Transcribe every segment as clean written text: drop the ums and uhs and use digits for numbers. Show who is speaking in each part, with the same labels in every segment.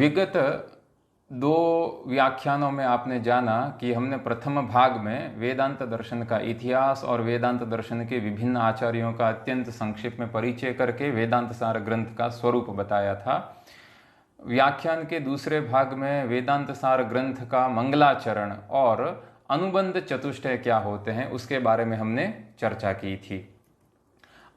Speaker 1: विगत दो व्याख्यानों में आपने जाना कि हमने प्रथम भाग में वेदांत दर्शन का इतिहास और वेदांत दर्शन के विभिन्न आचार्यों का अत्यंत संक्षेप में परिचय करके वेदांत सार ग्रंथ का स्वरूप बताया था। व्याख्यान के दूसरे भाग में वेदांत सार ग्रंथ का मंगलाचरण और अनुबंध चतुष्टय क्या होते हैं उसके बारे में हमने चर्चा की थी।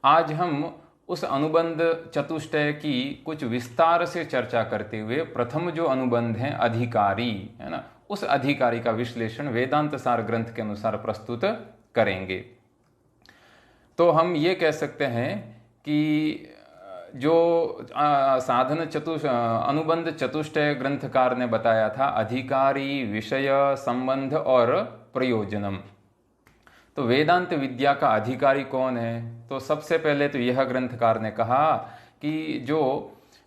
Speaker 1: आज हम उस अनुबंध चतुष्टय की कुछ विस्तार से चर्चा करते हुए प्रथम जो अनुबंध है अधिकारी, है ना, उस अधिकारी का विश्लेषण वेदांत सार ग्रंथ के अनुसार प्रस्तुत करेंगे। तो हम ये कह सकते हैं कि जो अनुबंध चतुष्टय ग्रंथकार ने बताया था अधिकारी, विषय, संबंध और प्रयोजनम। तो वेदांत विद्या का अधिकारी कौन है? तो सबसे पहले तो यह ग्रंथकार ने कहा कि जो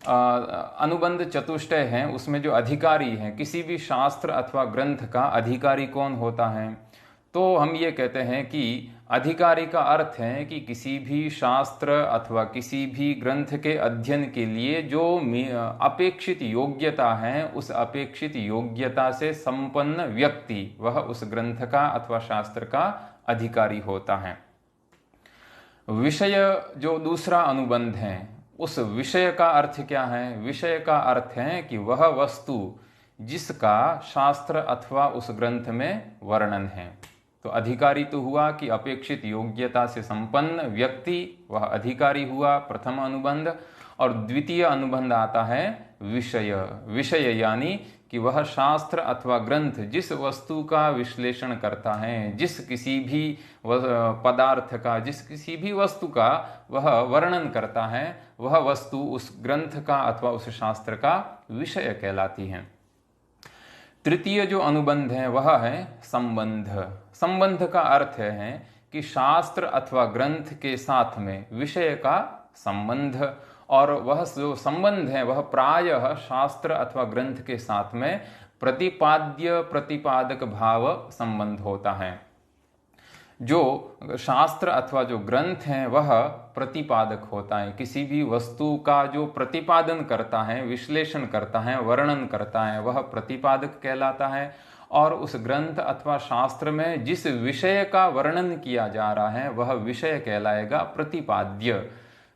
Speaker 1: अनुबंध चतुष्टय हैं उसमें जो अधिकारी हैं, किसी भी शास्त्र अथवा ग्रंथ का अधिकारी कौन होता है? तो हम ये कहते हैं कि अधिकारी का अर्थ है कि किसी भी शास्त्र अथवा किसी भी ग्रंथ के अध्ययन के लिए जो अपेक्षित योग्यता है, उस अपेक्षित योग्यता से संपन्न व्यक्ति वह उस ग्रंथ का अथवा शास्त्र का अधिकारी होता है। विषय जो दूसरा अनुबंध है, उस विषय का अर्थ क्या है? विषय का अर्थ है कि वह वस्तु जिसका शास्त्र अथवा उस ग्रंथ में वर्णन है। तो अधिकारी तो हुआ कि अपेक्षित योग्यता से संपन्न व्यक्ति, वह अधिकारी हुआ प्रथम अनुबंध। और द्वितीय अनुबंध आता है विषय। विषय यानी कि वह शास्त्र अथवा ग्रंथ जिस वस्तु का विश्लेषण करता है, जिस किसी भी पदार्थ का, जिस किसी भी वस्तु का वह वर्णन करता है, वह वस्तु उस ग्रंथ का अथवा उस शास्त्र का विषय कहलाती है। तृतीय जो अनुबंध है वह है संबंध। संबंध का अर्थ है कि शास्त्र अथवा ग्रंथ के साथ में विषय का संबंध, और वह जो संबंध है वह प्रायः शास्त्र अथवा ग्रंथ के साथ में प्रतिपाद्य प्रतिपादक भाव संबंध होता है। जो शास्त्र अथवा जो ग्रंथ है वह प्रतिपादक होता है, किसी भी वस्तु का जो प्रतिपादन करता है, विश्लेषण करता है, वर्णन करता है, वह प्रतिपादक कहलाता है। और उस ग्रंथ अथवा शास्त्र में जिस विषय का वर्णन किया जा रहा है वह विषय कहलाएगा प्रतिपाद्य।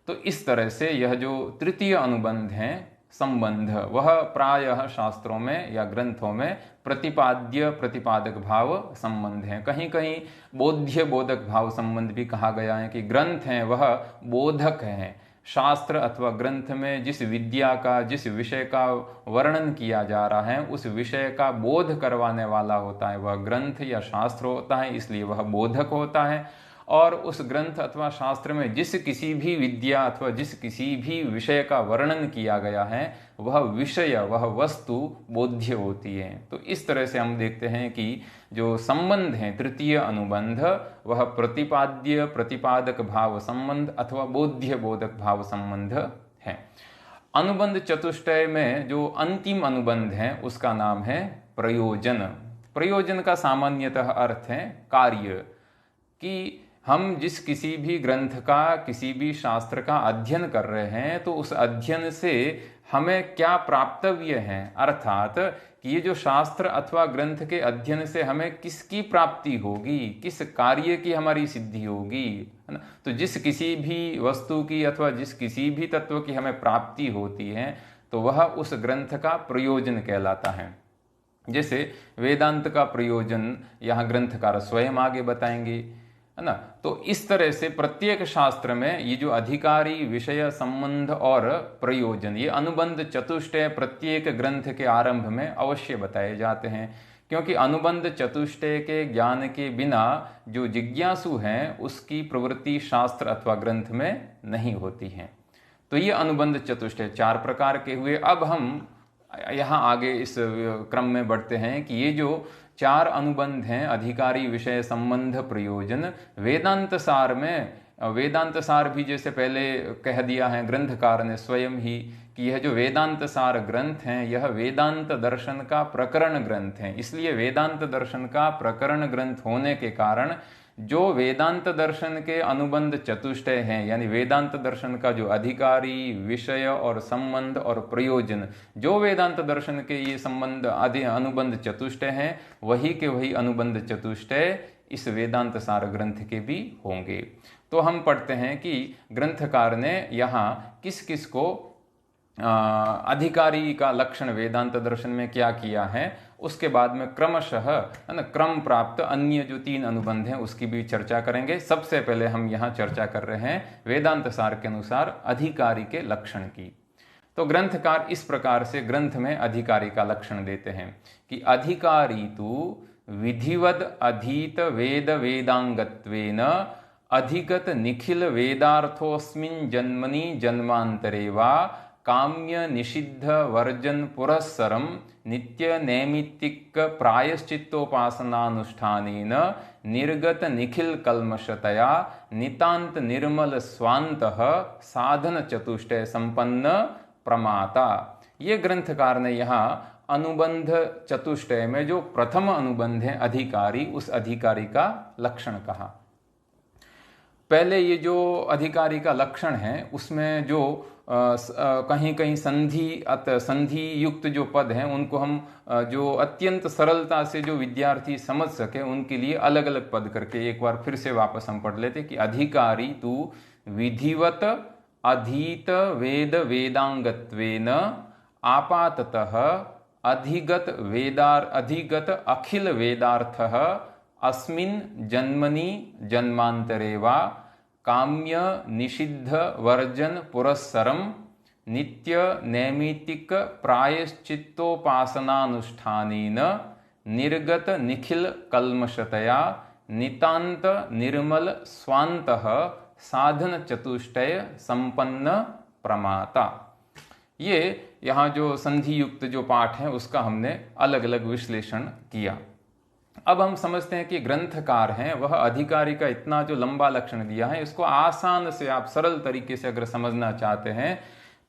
Speaker 1: तो इस तरह से यह जो तृतीय अनुबंध है संबंध, वह प्रायः शास्त्रों में या ग्रंथों में प्रतिपाद्य प्रतिपादक भाव संबंध है। कहीं कहीं बोध्य बोधक भाव संबंध भी कहा गया है कि ग्रंथ है वह बोधक है। शास्त्र अथवा ग्रंथ में जिस विद्या का, जिस विषय का वर्णन किया जा रहा है उस विषय का बोध करवाने वाला होता है, वह ग्रंथ या शास्त्र होता है, इसलिए वह बोधक होता है। और उस ग्रंथ अथवा शास्त्र में जिस किसी भी विद्या अथवा जिस किसी भी विषय का वर्णन किया गया है वह विषय, वह वस्तु बोध्य होती है। तो इस तरह से हम देखते हैं कि जो संबंध है तृतीय अनुबंध वह प्रतिपाद्य प्रतिपादक भाव संबंध अथवा बोध्य बोधक भाव संबंध है। अनुबंध चतुष्टय में जो अंतिम अनुबंध है उसका नाम है प्रयोजन। प्रयोजन का सामान्यतः अर्थ है कार्य, कि हम जिस किसी भी ग्रंथ का, किसी भी शास्त्र का अध्ययन कर रहे हैं तो उस अध्ययन से हमें क्या प्राप्तव्य है, अर्थात कि ये जो शास्त्र अथवा ग्रंथ के अध्ययन से हमें किसकी प्राप्ति होगी, किस कार्य की हमारी सिद्धि होगी, है ना। तो जिस किसी भी वस्तु की अथवा जिस किसी भी तत्व की हमें प्राप्ति होती है तो वह उस ग्रंथ का प्रयोजन कहलाता है। जैसे वेदांत का प्रयोजन यहाँ ग्रंथकार स्वयं आगे बताएंगे, है ना। तो इस तरह से प्रत्येक शास्त्र में ये जो अधिकारी, विषय, संबंध और प्रयोजन, ये अनुबंध चतुष्टय प्रत्येक ग्रंथ के आरंभ में अवश्य बताए जाते हैं, क्योंकि अनुबंध चतुष्टय के ज्ञान के बिना जो जिज्ञासु हैं उसकी प्रवृत्ति शास्त्र अथवा ग्रंथ में नहीं होती है। तो ये अनुबंध चतुष्टय 4 प्रकार के हुए। अब हम यहाँ आगे इस क्रम में बढ़ते हैं कि ये जो 4 अनुबंध हैं अधिकारी, विषय, संबंध, प्रयोजन, वेदांत सार में, वेदांत सार भी जैसे पहले कह दिया है ग्रंथकार ने स्वयं ही कि यह जो वेदांत सार ग्रंथ हैं यह वेदांत दर्शन का प्रकरण ग्रंथ है। इसलिए वेदांत दर्शन का प्रकरण ग्रंथ होने के कारण जो वेदांत दर्शन के अनुबंध चतुष्टय हैं, यानी वेदांत दर्शन का जो अधिकारी, विषय और संबंध और प्रयोजन, जो वेदांत दर्शन के ये संबंध आदि अनुबंध चतुष्टय हैं, वही के वही अनुबंध चतुष्टय इस वेदांत सार ग्रंथ के भी होंगे। तो हम पढ़ते हैं कि ग्रंथकार ने यहाँ किस किस को अधिकारी का लक्षण वेदांत दर्शन में क्या किया है, उसके बाद में क्रमशः है ना क्रम प्राप्त अन्य जो 3 अनुबंध हैं उसकी भी चर्चा करेंगे। सबसे पहले हम यहाँ चर्चा कर रहे हैं वेदांत सार के अनुसार अधिकारी के लक्षण की। तो ग्रंथकार इस प्रकार से ग्रंथ में अधिकारी का लक्षण देते हैं कि अधिकारी तु विधिवद अधीत वेद वेदांगत्वेन अधिगत निखिल वेदार्थोस्मिन् जन्मनि जन्मांतरे वा काम्य निषिद्ध वर्जन पुरस्सरम नित्य नैमित्तिक प्रायश्चित्तोपासनानुष्ठानेन निर्गत निखिल कल्मषतया नितांत निर्मल स्वांतः साधन चतुष्टय संपन्न प्रमाता। ये ग्रंथकार ने यहाँ अनुबंध चतुष्टय में जो प्रथम अनुबंध है अधिकारी, उस अधिकारी का लक्षण कहा। पहले ये जो अधिकारी का लक्षण है उसमें जो कहीं कहीं संधि युक्त जो पद हैं उनको हम जो अत्यंत सरलता से जो विद्यार्थी समझ सके उनके लिए अलग अलग पद करके एक बार फिर से वापस हम पढ़ लेते कि अधिकारी तु विधिवत अधीत वेद वेदांगत्वेन आपाततः अधिगत अखिल वेदार्थः अस्मिन् जन्मनि जन्मांतरे वा काम्य निषिद्ध वर्जन पुरस्सरम नित्य नैमित्तिक प्रायश्चित्तोपासनानुष्ठानेन निर्गत निखिल कल्मषतया नितांत निर्मल स्वांतः साधन चतुष्टय संपन्न प्रमाता। ये यहाँ जो संधि युक्त जो पाठ है उसका हमने अलग अलग विश्लेषण किया। अब हम समझते हैं कि ग्रंथकार हैं वह अधिकारी का इतना जो लंबा लक्षण दिया है, इसको आसान से आप सरल तरीके से अगर समझना चाहते हैं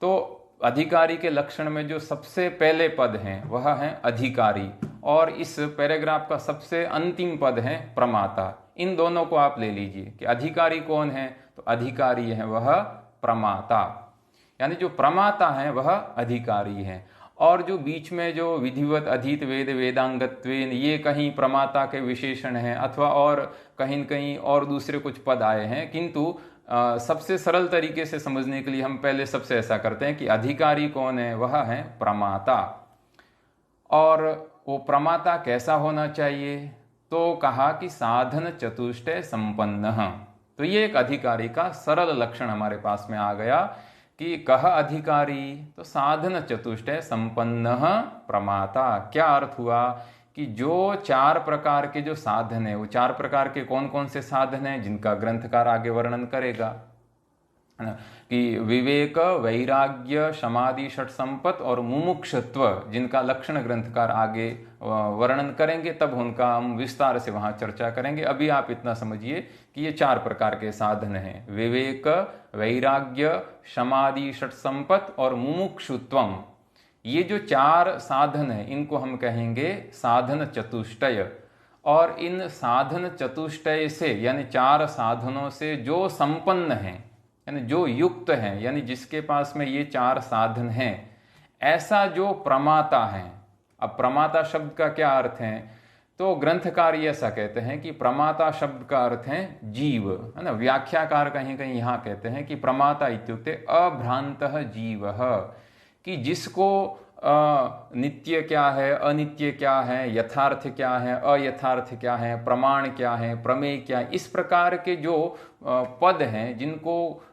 Speaker 1: तो अधिकारी के लक्षण में जो सबसे पहले पद हैं वह है अधिकारी, और इस पैराग्राफ का सबसे अंतिम पद है प्रमाता। इन दोनों को आप ले लीजिए कि अधिकारी कौन है, तो अधिकारी है वह प्रमाता, यानी जो प्रमाता है वह अधिकारी है। और जो बीच में जो विधिवत अधीत वेद वेदांगत्वेन, ये कहीं प्रमाता के विशेषण हैं अथवा और कहीं न कहीं और दूसरे कुछ पद आए हैं, किंतु सबसे सरल तरीके से समझने के लिए हम पहले सबसे ऐसा करते हैं कि अधिकारी कौन है, वह है प्रमाता। और वो प्रमाता कैसा होना चाहिए, तो कहा कि साधन चतुष्टय संपन्न। तो ये एक अधिकारी का सरल लक्षण हमारे पास में आ गया कि कह अधिकारी, तो साधन चतुष्टय संपन्न प्रमाता। क्या अर्थ हुआ कि जो 4 प्रकार के जो साधन है, वो 4 प्रकार के कौन कौन से साधन हैं जिनका ग्रंथकार आगे वर्णन करेगा, है ना, कि विवेक, वैराग्य, समाधि, षट संपत और मुमुक्षुत्व, जिनका लक्षण ग्रंथकार आगे वर्णन करेंगे, तब उनका हम विस्तार से वहां चर्चा करेंगे। अभी आप इतना समझिए कि ये 4 प्रकार के साधन हैं, विवेक, वैराग्य, समाधि, षट संपत और मुमुक्षुत्वम। ये जो 4 साधन हैं इनको हम कहेंगे साधन चतुष्टय। और इन साधन चतुष्टय से यानी 4 साधनों से जो संपन्न हैं, यानी जो युक्त हैं, यानी जिसके पास में ये 4 साधन हैं, ऐसा जो प्रमाता है। अब प्रमाता शब्द का क्या अर्थ है, तो ग्रंथकार ये ऐसा कहते हैं कि प्रमाता शब्द का अर्थ है जीव, है ना। व्याख्याकार कहीं कहीं यहाँ कहते हैं कि प्रमाता इत्युक्ते अभ्रांतः जीवः, कि जिसको नित्य क्या है, अनित्य क्या है, यथार्थ क्या है, अयथार्थ क्या है, प्रमाण क्या है, प्रमेय क्या है, इस प्रकार के जो पद हैं जिनको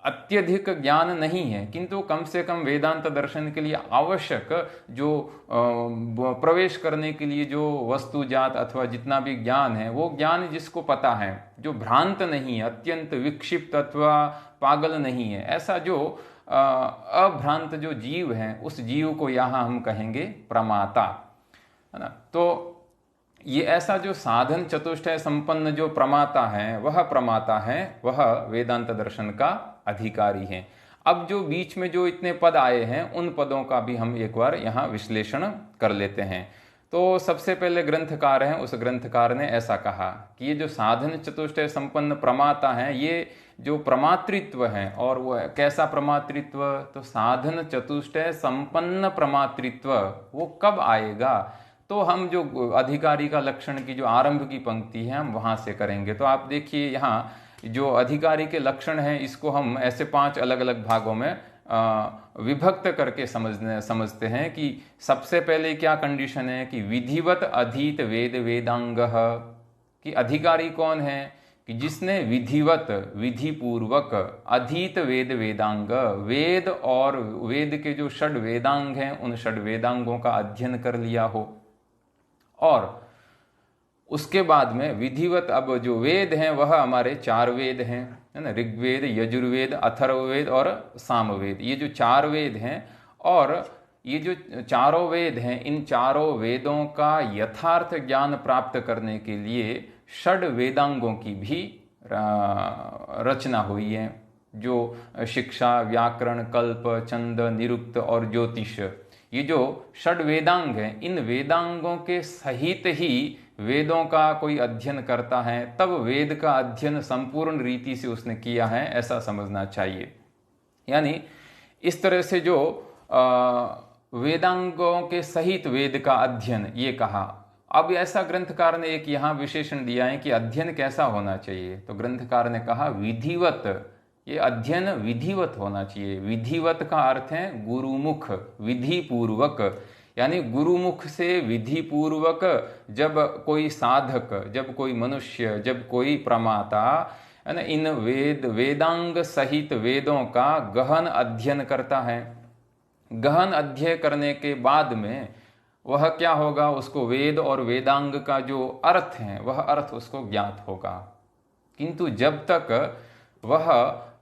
Speaker 1: अत्यधिक ज्ञान नहीं है, किंतु कम से कम वेदांत दर्शन के लिए आवश्यक जो प्रवेश करने के लिए जो वस्तुजात अथवा जितना भी ज्ञान है, वो ज्ञान जिसको पता है, जो भ्रांत नहीं है, अत्यंत विक्षिप्त अथवा पागल नहीं है, ऐसा जो अभ्रांत जो जीव है, उस जीव को यहाँ हम कहेंगे प्रमाता, है ना। तो ये ऐसा जो साधन चतुष्टय संपन्न जो प्रमाता है, वह प्रमाता है, वह वेदांत दर्शन का अधिकारी है। अब जो बीच में जो इतने पद आए हैं, उन पदों का भी हम एक बार यहाँ विश्लेषण कर लेते हैं। तो सबसे पहले ग्रंथकार हैं, उस ग्रंथकार ने ऐसा कहा कि ये जो साधन चतुष्टय संपन्न प्रमाता हैं, ये जो प्रमातृत्व है, और वो कैसा प्रमातृत्व, तो साधन चतुष्टय संपन्न प्रमातृत्व वो कब आएगा, तो हम जो अधिकारी का लक्षण की जो आरंभ की पंक्ति है हम वहां से करेंगे। तो आप देखिए यहाँ जो अधिकारी के लक्षण हैं इसको हम ऐसे 5 अलग अलग भागों में विभक्त करके समझते हैं कि सबसे पहले क्या कंडीशन है कि विधिवत अधीत वेद वेदांगः, कि अधिकारी कौन है कि जिसने विधिवत विधि पूर्वक अधीत वेद वेदांग, वेद और वेद के जो षड वेदांग हैं उन षड वेदांगों का अध्ययन कर लिया हो, और उसके बाद में विधिवत, अब जो वेद हैं वह हमारे 4 वेद हैं, है ना, ऋग्वेद, यजुर्वेद, अथर्ववेद और सामवेद, ये जो 4 वेद हैं, और ये जो चारों वेद हैं इन चारों वेदों का यथार्थ ज्ञान प्राप्त करने के लिए षड वेदांगों की भी रचना हुई है, जो शिक्षा, व्याकरण, कल्प, छंद, निरुक्त और ज्योतिष, ये जो षड वेदांग हैं इन वेदांगों के सहित ही वेदों का कोई अध्ययन करता है तब वेद का अध्ययन संपूर्ण रीति से उसने किया है, ऐसा समझना चाहिए। यानी इस तरह से जो वेदांगों के सहित वेद का अध्ययन ये कहा। अब ऐसा ग्रंथकार ने एक यहाँ विशेषण दिया है कि अध्ययन कैसा होना चाहिए, तो ग्रंथकार ने कहा विधिवत, ये अध्ययन विधिवत होना चाहिए। विधिवत का अर्थ है गुरुमुख, विधि पूर्वक, यानी गुरुमुख से विधि पूर्वक जब कोई साधक, जब कोई मनुष्य, जब कोई प्रमाता, है ना, इन वेदांग सहित वेदों का गहन अध्ययन करता है, गहन अध्ययन करने के बाद में वह क्या होगा, उसको वेद और वेदांग का जो अर्थ है वह अर्थ उसको ज्ञात होगा। किंतु जब तक वह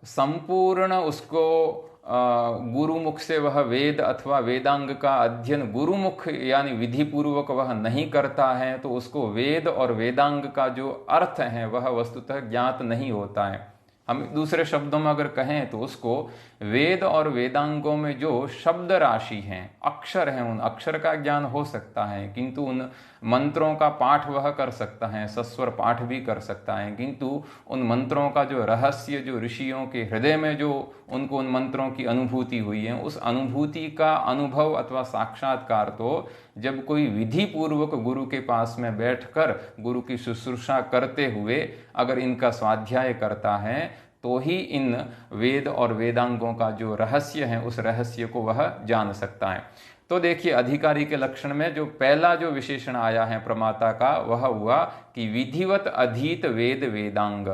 Speaker 1: संपूर्ण उसको गुरुमुख से वह वेद अथवा वेदांग का अध्ययन गुरुमुख यानी विधि पूर्वक वह नहीं करता है तो उसको वेद और वेदांग का जो अर्थ है वह वस्तुतः ज्ञात नहीं होता है। हम दूसरे शब्दों में अगर कहें तो उसको वेद और वेदांगों में जो शब्द राशि हैं, अक्षर हैं, उन अक्षर का ज्ञान हो सकता है, किंतु उन मंत्रों का पाठ वह कर सकता है, सस्वर पाठ भी कर सकता है, किंतु उन मंत्रों का जो रहस्य, जो ऋषियों के हृदय में जो उनको उन मंत्रों की अनुभूति हुई है, उस अनुभूति का अनुभव अथवा साक्षात्कार तो जब कोई विधि पूर्वक गुरु के पास में बैठकर गुरु की शुश्रूषा करते हुए अगर इनका स्वाध्याय करता है तो ही इन वेद और वेदांगों का जो रहस्य है उस रहस्य को वह जान सकता है। तो देखिए अधिकारी के लक्षण में जो पहला जो विशेषण आया है प्रमाता का वह हुआ कि विधिवत अधीत वेद वेदांग,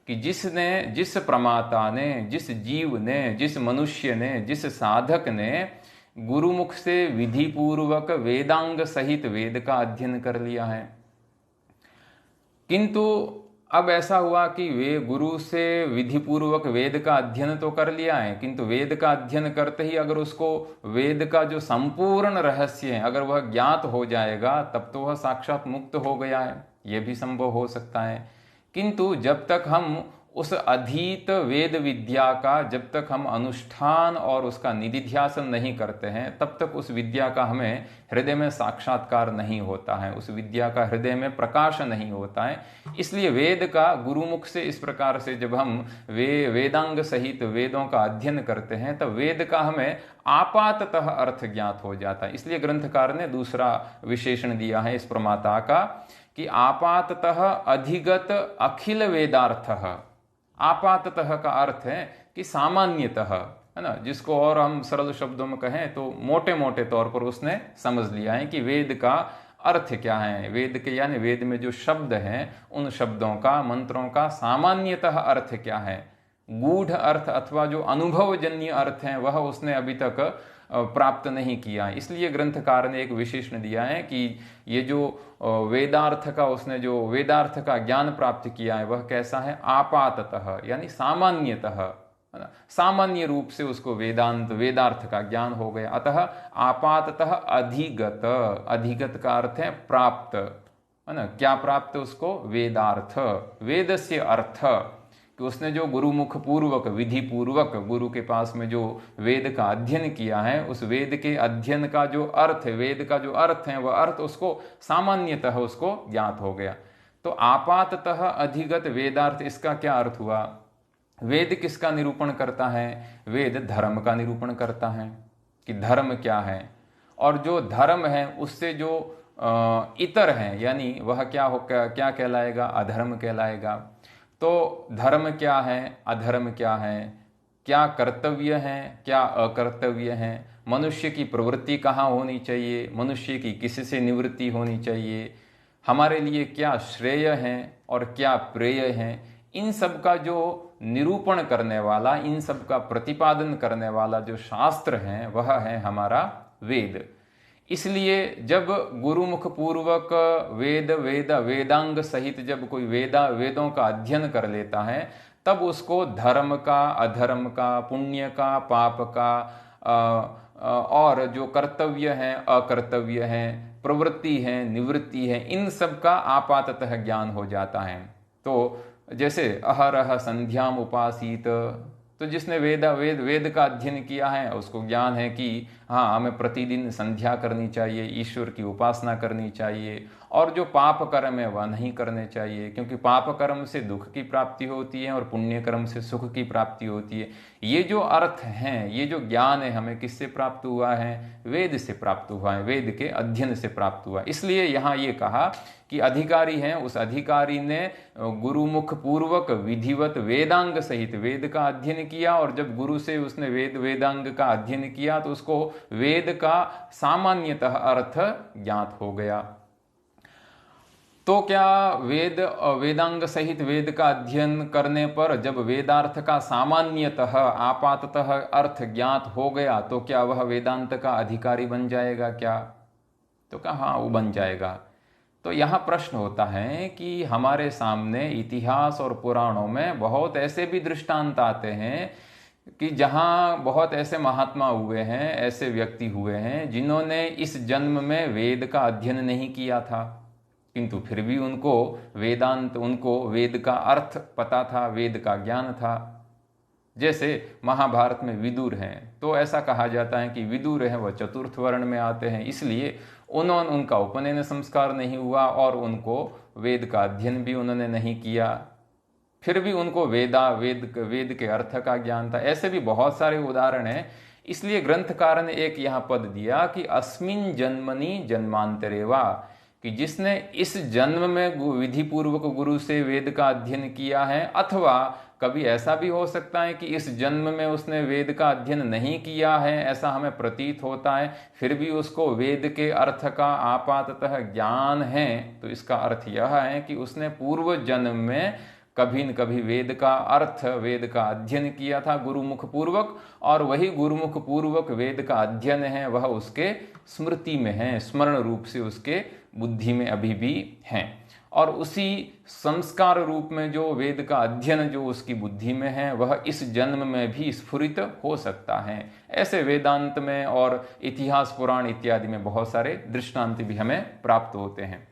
Speaker 1: कि जिसने, जिस प्रमाता ने, जिस जीव ने, जिस मनुष्य ने, जिस साधक ने गुरुमुख से विधि पूर्वक वेदांग सहित वेद का अध्ययन कर लिया है। किंतु अब ऐसा हुआ कि वे गुरु से विधि पूर्वक वेद का अध्ययन तो कर लिया है, किंतु वेद का अध्ययन करते ही अगर उसको वेद का जो संपूर्ण रहस्य है अगर वह ज्ञात हो जाएगा तब तो वह साक्षात मुक्त हो गया है, यह भी संभव हो सकता है। किंतु जब तक हम उस अधीत वेद विद्या का जब तक हम अनुष्ठान और उसका निधिध्यासन नहीं करते हैं तब तक उस विद्या का हमें हृदय में साक्षात्कार नहीं होता है, उस विद्या का हृदय में प्रकाश नहीं होता है। इसलिए वेद का गुरुमुख से इस प्रकार से जब हम वेदांग सहित वेदों का अध्ययन करते हैं तब वेद का हमें आपाततः अर्थ ज्ञात हो जाता है। इसलिए ग्रंथकार ने दूसरा विशेषण दिया है इस प्रमाता का कि आपाततः अधिगत अखिल वेदार्थः। आपाततः का अर्थ है कि सामान्यतः, है ना, जिसको और हम सरल शब्दों में कहें तो मोटे मोटे तौर पर उसने समझ लिया है कि वेद का अर्थ क्या है, वेद के यानी वेद में जो शब्द हैं उन शब्दों का, मंत्रों का सामान्यतः अर्थ क्या है, गूढ़ अर्थ अथवा जो अनुभवजन्य अर्थ है वह उसने अभी तक प्राप्त नहीं किया। इसलिए ग्रंथकार ने एक विशेषण दिया है कि ये जो वेदार्थ का उसने जो वेदार्थ का ज्ञान प्राप्त किया है वह कैसा है, आपाततः यानी सामान्यतः, है ना, सामान्य रूप से उसको वेदार्थ का ज्ञान हो गया। अतः आपाततः अधिगत, अधिगत का अर्थ है प्राप्त, है ना, क्या प्राप्त उसको, वेदार्थ, वेदस्य अर्थ, कि उसने जो गुरुमुख पूर्वक विधि पूर्वक गुरु के पास में जो वेद का अध्ययन किया है, उस वेद के अध्ययन का जो अर्थ है, वेद का जो अर्थ है, वह अर्थ उसको सामान्यतः उसको ज्ञात हो गया। तो आपाततः अधिगत वेदार्थ, इसका क्या अर्थ हुआ? वेद किसका निरूपण करता है? वेद धर्म का निरूपण करता है कि धर्म क्या है, और जो धर्म है उससे जो इतर है, यानी वह क्या कहलाएगा? अधर्म कहलाएगा। तो धर्म क्या है, अधर्म क्या है, क्या कर्तव्य है, क्या अकर्तव्य है, मनुष्य की प्रवृत्ति कहाँ होनी चाहिए, मनुष्य की किससे निवृत्ति होनी चाहिए, हमारे लिए क्या श्रेय है और क्या प्रेय है, इन सब का जो निरूपण करने वाला, इन सब का प्रतिपादन करने वाला जो शास्त्र है, वह है हमारा वेद। इसलिए जब गुरुमुख पूर्वक वेदांग सहित जब कोई वेदों का अध्ययन कर लेता है, तब उसको धर्म का, अधर्म का, पुण्य का, पाप का, और जो कर्तव्य है, अकर्तव्य है, प्रवृत्ति है, निवृत्ति है, इन सब का आपाततः ज्ञान हो जाता है। तो जैसे अहरह संध्याम उपासीत, तो जिसने वेद का अध्ययन किया है उसको ज्ञान है कि हाँ, हमें प्रतिदिन संध्या करनी चाहिए, ईश्वर की उपासना करनी चाहिए, और जो पाप कर्म है वह नहीं करने चाहिए, क्योंकि पाप कर्म से दुख की प्राप्ति होती है और पुण्य कर्म से सुख की प्राप्ति होती है। ये जो अर्थ हैं, ये जो ज्ञान है, हमें किससे प्राप्त हुआ है? वेद से प्राप्त हुआ है, वेद के अध्ययन से प्राप्त हुआ। इसलिए यहाँ ये कहा कि अधिकारी हैं, उस अधिकारी ने गुरुमुख पूर्वक विधिवत वेदांग सहित वेद का अध्ययन किया, और जब गुरु से उसने वेदांग का अध्ययन किया तो उसको वेद का सामान्यतः अर्थ ज्ञात हो गया। तो क्या वेदांग सहित वेद का अध्ययन करने पर जब वेदार्थ का सामान्यतः आपाततः अर्थ ज्ञात हो गया, तो क्या वह वेदांत का अधिकारी बन जाएगा क्या? तो कहा हाँ, वो बन जाएगा। तो यहाँ प्रश्न होता है कि हमारे सामने इतिहास और पुराणों में बहुत ऐसे भी दृष्टांत आते हैं कि जहाँ बहुत ऐसे महात्मा हुए हैं, ऐसे व्यक्ति हुए हैं जिन्होंने इस जन्म में वेद का अध्ययन नहीं किया था, किंतु फिर भी उनको वेद का अर्थ पता था, वेद का ज्ञान था। जैसे महाभारत में विदुर हैं, तो ऐसा कहा जाता है कि विदुर है वह चतुर्थ वर्ण में आते हैं, इसलिए उनका उपनयन संस्कार नहीं हुआ और उनको वेद का अध्ययन भी उन्होंने नहीं किया, फिर भी उनको वेद के अर्थ का ज्ञान था। ऐसे भी बहुत सारे उदाहरण हैं। इसलिए ग्रंथकार ने एक यहाँ पद दिया कि अस्मिन जन्मनि जन्मांतरे वा, कि जिसने इस जन्म में विधि पूर्वक गुरु से वेद का अध्ययन किया है, अथवा कभी ऐसा भी हो सकता है कि इस जन्म में उसने वेद का अध्ययन नहीं किया है, ऐसा हमें प्रतीत होता है, फिर भी उसको वेद के अर्थ का आपाततः ज्ञान है। तो इसका अर्थ यह है कि उसने पूर्व जन्म में कभी न कभी वेद का अर्थ, वेद का अध्ययन किया था गुरुमुख पूर्वक, और वही गुरुमुख पूर्वक वेद का अध्ययन है वह उसके स्मृति में है, स्मरण रूप से उसके बुद्धि में अभी भी है, और उसी संस्कार रूप में जो वेद का अध्ययन जो उसकी बुद्धि में है वह इस जन्म में भी स्फुरित हो सकता है। ऐसे वेदांत में और इतिहास पुराण इत्यादि में बहुत सारे दृष्टांत भी हमें प्राप्त होते हैं।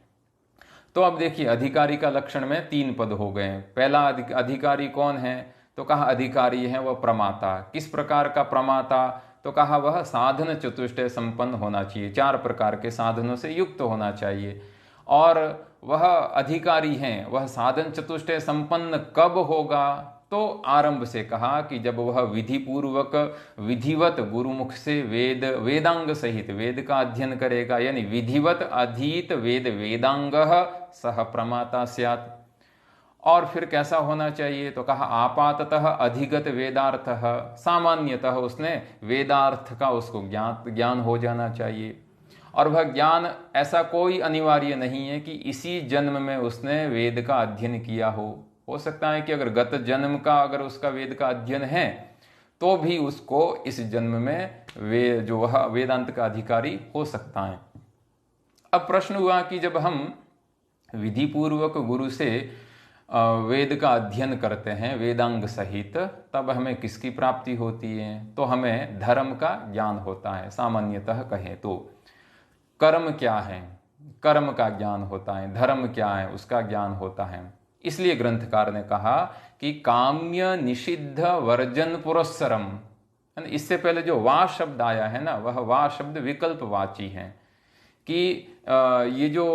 Speaker 1: तो अब देखिए, अधिकारी का लक्षण में 3 पद हो गए। पहला अधिकारी कौन है? तो कहा अधिकारी है वह प्रमाता। किस प्रकार का प्रमाता? तो कहा वह साधन चतुष्टय संपन्न होना चाहिए, 4 प्रकार के साधनों से युक्त होना चाहिए। और वह अधिकारी हैं, वह साधन चतुष्टय संपन्न कब होगा? तो आरंभ से कहा कि जब वह विधि पूर्वक विधिवत गुरुमुख से वेदांग सहित वेद का अध्ययन करेगा, यानी विधिवत अधीत वेदांग सह प्रमाता स्यात्। और फिर कैसा होना चाहिए? तो कहा आपाततः अधिगत वेदार्थः, सामान्यतः उसने वेदार्थ का उसको ज्ञान हो जाना चाहिए। और वह ज्ञान ऐसा कोई अनिवार्य नहीं है कि इसी जन्म में उसने वेद का अध्ययन किया हो सकता है कि अगर गत जन्म का अगर उसका वेद का अध्ययन है तो भी उसको इस जन्म में वह वेदांत का अधिकारी हो सकता है। अब प्रश्न हुआ कि जब हम विधि पूर्वक गुरु से वेद का अध्ययन करते हैं वेदांग सहित, तब हमें किसकी प्राप्ति होती है? तो हमें धर्म का ज्ञान होता है। सामान्यतः कहें तो कर्म क्या है, कर्म का ज्ञान होता है, धर्म क्या है उसका ज्ञान होता है। इसलिए ग्रंथकार ने कहा कि काम्य निषिद्ध वर्जन पुरस्सरम, इससे पहले जो वा शब्द आया है ना, वह वा शब्द विकल्पवाची है कि ये जो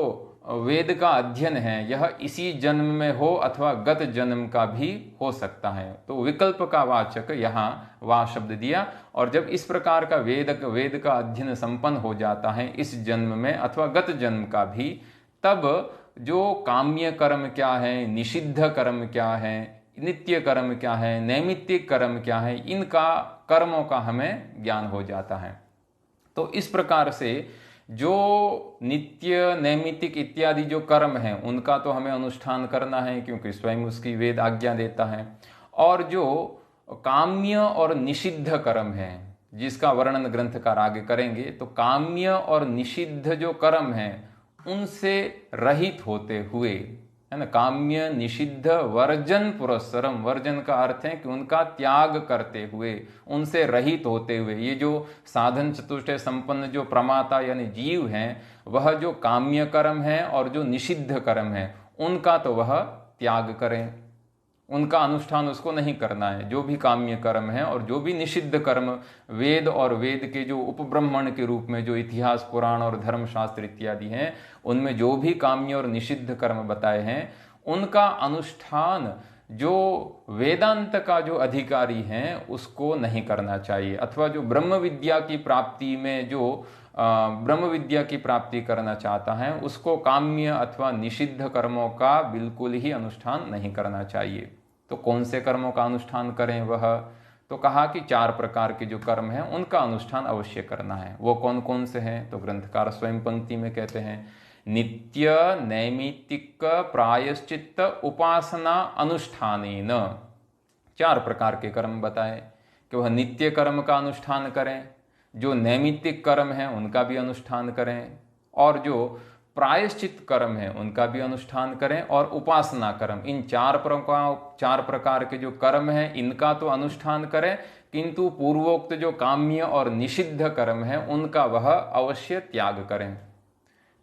Speaker 1: वेद का अध्ययन है यह इसी जन्म में हो अथवा गत जन्म का भी हो सकता है। तो विकल्प का वाचक यहाँ वा शब्द दिया। और जब इस प्रकार का वेद का अध्ययन संपन्न हो जाता है इस जन्म में अथवा गत जन्म का भी, तब जो काम्य कर्म क्या है, निषिद्ध कर्म क्या है, नित्य कर्म क्या है, नैमित्तिक कर्म क्या है, इनका कर्मों का हमें ज्ञान हो जाता है। तो इस प्रकार से जो नित्य नैमित्तिक इत्यादि जो कर्म हैं उनका तो हमें अनुष्ठान करना है क्योंकि स्वयं उसकी वेद आज्ञा देता है। और जो काम्य और निषिद्ध कर्म है जिसका वर्णन ग्रंथकार आगे करेंगे, तो काम्य और निषिद्ध जो कर्म हैं उनसे रहित होते हुए, है ना, काम्य निषिद्ध वर्जन पुरस्सरम, वर्जन का अर्थ है कि उनका त्याग करते हुए, उनसे रहित होते हुए, ये जो साधन चतुष्टय संपन्न जो प्रमाता यानी जीव हैं, वह जो काम्य कर्म है और जो निषिद्ध कर्म है उनका तो वह त्याग करें, उनका अनुष्ठान उसको नहीं करना है। जो भी काम्य कर्म है और जो भी निषिद्ध कर्म वेद और वेद के जो उपब्रह्मण के रूप में जो इतिहास पुराण और धर्मशास्त्र इत्यादि हैं उनमें जो भी काम्य और निषिद्ध कर्म बताए हैं उनका अनुष्ठान जो वेदांत का जो अधिकारी हैं उसको नहीं करना चाहिए, अथवा जो ब्रह्म विद्या की प्राप्ति में जो ब्रह्म विद्या की प्राप्ति करना चाहता है उसको काम्य अथवा निषिद्ध कर्मों का बिल्कुल ही अनुष्ठान नहीं करना चाहिए। तो कौन से कर्मों का अनुष्ठान करें वह, तो कहा कि 4 प्रकार के जो कर्म हैं उनका अनुष्ठान अवश्य करना है। वो कौन कौन से हैं, तो ग्रंथकार स्वयं पंक्ति में कहते हैं, नित्य नैमित्तिक प्रायश्चित्त उपासना अनुष्ठानेन। 4 प्रकार के कर्म बताए कि वह नित्य कर्म का अनुष्ठान करें, जो नैमित्तिक कर्म है उनका भी अनुष्ठान करें, और जो प्रायश्चित कर्म है उनका भी अनुष्ठान करें, और उपासना कर्म, इन 4 प्रकार के जो कर्म हैं इनका तो अनुष्ठान करें, किंतु पूर्वोक्त जो काम्य और निषिद्ध कर्म है उनका वह अवश्य त्याग करें।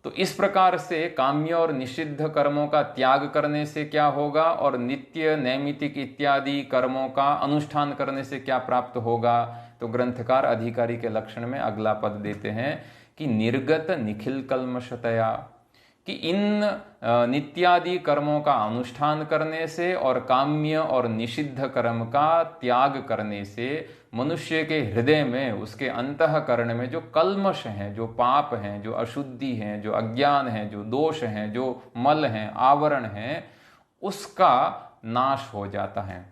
Speaker 1: तो इस प्रकार से काम्य और निषिद्ध कर्मों का त्याग करने से क्या होगा और नित्य नैमित्तिक इत्यादि कर्मों का अनुष्ठान करने से क्या प्राप्त होगा, तो ग्रंथकार अधिकारी के लक्षण में अगला पद देते हैं कि निर्गत निखिल कल्मषतया, कि इन नित्यादि कर्मों का अनुष्ठान करने से और काम्य और निषिद्ध कर्म का त्याग करने से मनुष्य के हृदय में, उसके अंतःकरण में जो कल्मष हैं, जो पाप हैं, जो अशुद्धि हैं, जो अज्ञान हैं, जो दोष हैं, जो मल हैं, आवरण हैं, उसका नाश हो जाता है।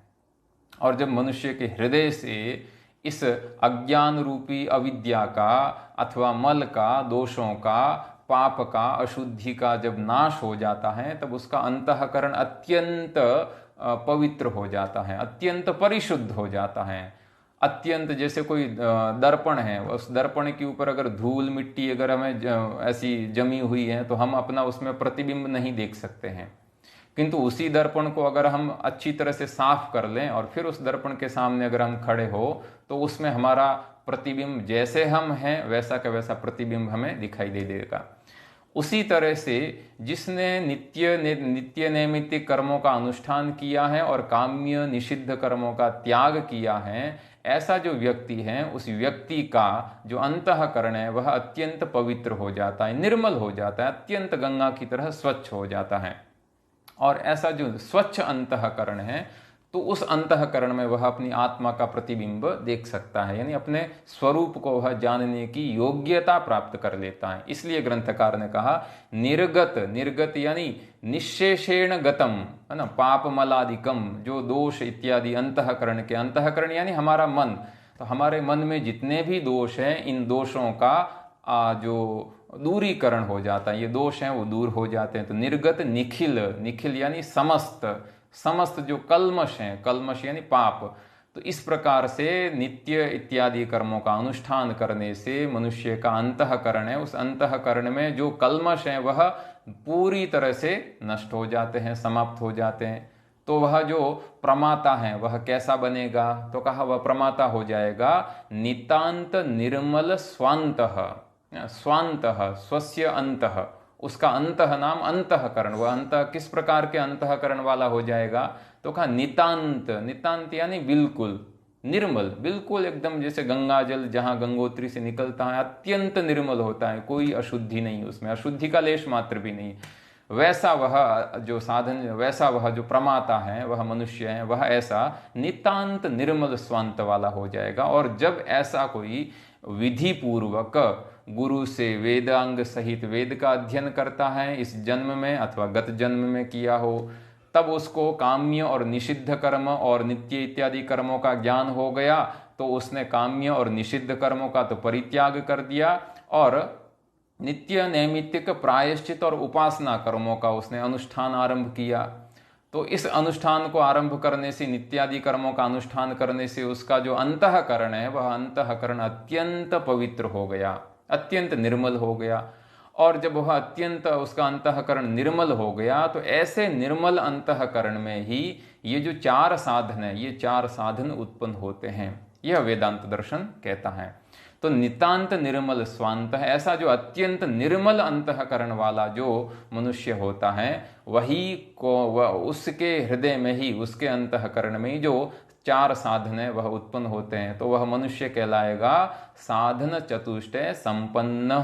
Speaker 1: और जब मनुष्य के हृदय से इस अज्ञान रूपी अविद्या का अथवा मल का, दोषों का, पाप का, अशुद्धि का जब नाश हो जाता है तब उसका अंतःकरण अत्यंत पवित्र हो जाता है, अत्यंत परिशुद्ध हो जाता है। अत्यंत, जैसे कोई दर्पण है, उस दर्पण के ऊपर अगर धूल मिट्टी अगर हमें ऐसी जमी हुई है तो हम अपना उसमें प्रतिबिंब नहीं देख सकते हैं, किंतु उसी दर्पण को अगर हम अच्छी तरह से साफ कर लें और फिर उस दर्पण के सामने अगर हम खड़े हो तो उसमें हमारा प्रतिबिंब, जैसे हम हैं वैसा का वैसा प्रतिबिंब हमें दिखाई दे देगा। उसी तरह से जिसने नित्य नैमित्तिक कर्मों का अनुष्ठान किया है और काम्य निषिद्ध कर्मों का त्याग किया है, ऐसा जो व्यक्ति है उस व्यक्ति का जो अंतःकरण है वह अत्यंत पवित्र हो जाता है, निर्मल हो जाता है, अत्यंत गंगा की तरह स्वच्छ हो जाता है। और ऐसा जो स्वच्छ अंतःकरण है तो उस अंतःकरण में वह अपनी आत्मा का प्रतिबिंब देख सकता है, यानी अपने स्वरूप को वह जानने की योग्यता प्राप्त कर लेता है। इसलिए ग्रंथकार ने कहा निर्गत यानी निशेषेण गतम, है ना, पाप मलादिकम, जो दोष इत्यादि अंतःकरण के, अंतःकरण यानी हमारा मन, तो हमारे मन में जितने भी दोष हैं इन दोषों का जो दूरीकरण हो जाता है, ये दोष हैं वो दूर हो जाते हैं। तो निर्गत निखिल यानी समस्त जो कल्मश हैं, कल्मश यानी पाप। तो इस प्रकार से नित्य इत्यादि कर्मों का अनुष्ठान करने से मनुष्य का अंतःकरण है, उस अंतःकरण में जो कल्मश हैं वह पूरी तरह से नष्ट हो जाते हैं, समाप्त हो जाते हैं। तो वह जो प्रमाता है वह कैसा बनेगा, तो कहा वह प्रमाता हो जाएगा नितांत निर्मल स्वांतः, स्वस्य अंतः, उसका अंतः नाम अंतःकरण, वह अंतः किस प्रकार के अंतःकरण वाला हो जाएगा, तो कहा नितांत, नितांत यानी बिल्कुल निर्मल, बिल्कुल एकदम जैसे गंगा जल जहाँ गंगोत्री से निकलता है अत्यंत निर्मल होता है, कोई अशुद्धि नहीं, उसमें अशुद्धि का लेश मात्र भी नहीं, वैसा वह जो साधन, वैसा वह जो प्रमाता है, वह मनुष्य है, वह ऐसा नितांत निर्मल स्वांत वाला हो जाएगा। और जब ऐसा कोई विधि पूर्वक गुरु से वेदांग सहित वेद का अध्ययन करता है, इस जन्म में अथवा गत जन्म में किया हो, तब उसको काम्य और निषिद्ध कर्म और नित्य इत्यादि कर्मों का ज्ञान हो गया, तो उसने काम्य और निषिद्ध कर्मों का तो परित्याग कर दिया और नित्य नैमित्तिक प्रायश्चित और उपासना कर्मों का उसने अनुष्ठान आरंभ किया। तो इस अनुष्ठान को आरंभ करने से, नित्यादि कर्मों का अनुष्ठान करने से उसका जो अंतःकरण है वह अंतःकरण अत्यंत पवित्र हो गया, अत्यंत निर्मल हो गया। और जब वह अत्यंत उसका अंतःकरण निर्मल हो गया, तो ऐसे निर्मल अंतःकरण में ही ये जो चार साधन है, ये चार साधन उत्पन्न होते हैं, यह वेदांत दर्शन कहता है। तो नितांत निर्मल स्वांत, ऐसा जो अत्यंत निर्मल अंतःकरण वाला जो मनुष्य होता है, वही को उसके हृदय में ही, उसके अंतःकरण में ही जो चार साधन है वह उत्पन्न होते हैं, तो वह मनुष्य कहलाएगा साधन चतुष्टय संपन्न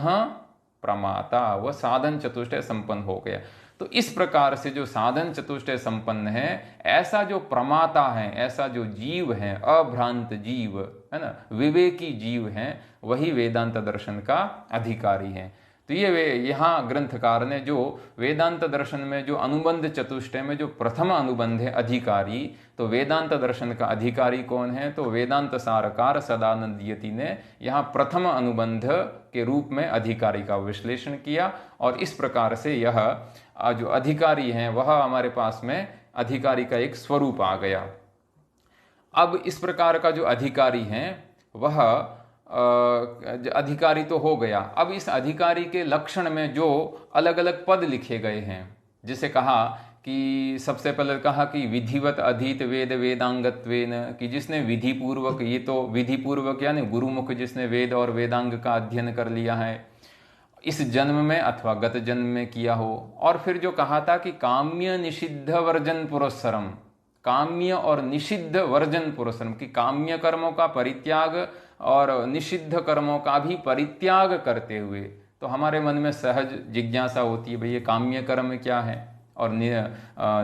Speaker 1: प्रमाता, वह साधन चतुष्टय संपन्न हो गया। तो इस प्रकार से जो साधन चतुष्टय संपन्न है, ऐसा जो प्रमाता है, ऐसा जो जीव है, अभ्रांत जीव है ना, विवेकी जीव है, वही वेदांत दर्शन का अधिकारी है। तो ये यहाँ ग्रंथकार ने जो वेदांत दर्शन में जो अनुबंध चतुष्टय में जो प्रथम अनुबंध है अधिकारी, तो वेदांत दर्शन का अधिकारी कौन है, तो वेदांत सारकार सदानंद यति ने यहाँ प्रथम अनुबंध के रूप में अधिकारी का विश्लेषण किया। और इस प्रकार से यह जो अधिकारी हैं वह हमारे पास में अधिकारी का एक स्वरूप आ गया। अब इस प्रकार का जो अधिकारी हैं वह अधिकारी तो हो गया। अब इस अधिकारी के लक्षण में जो अलग अलग पद लिखे गए हैं, जिसे कहा कि सबसे पहले कहा कि विधिवत अधीत वेद वेदांगत्वेन, कि जिसने विधि पूर्वक, ये तो विधि पूर्वक यानी गुरुमुख जिसने वेद और वेदांग का अध्ययन कर लिया है, इस जन्म में अथवा गत जन्म में किया हो। और फिर जो कहा था कि काम्य निषिद्ध वर्जन पुरस्सरम, काम्य और निषिद्ध वर्जन पुरस्सरम, कि काम्य कर्मों का परित्याग और निषिद्ध कर्मों का भी परित्याग करते हुए, तो हमारे मन में सहज जिज्ञासा होती है, भाई ये काम्य कर्म क्या है और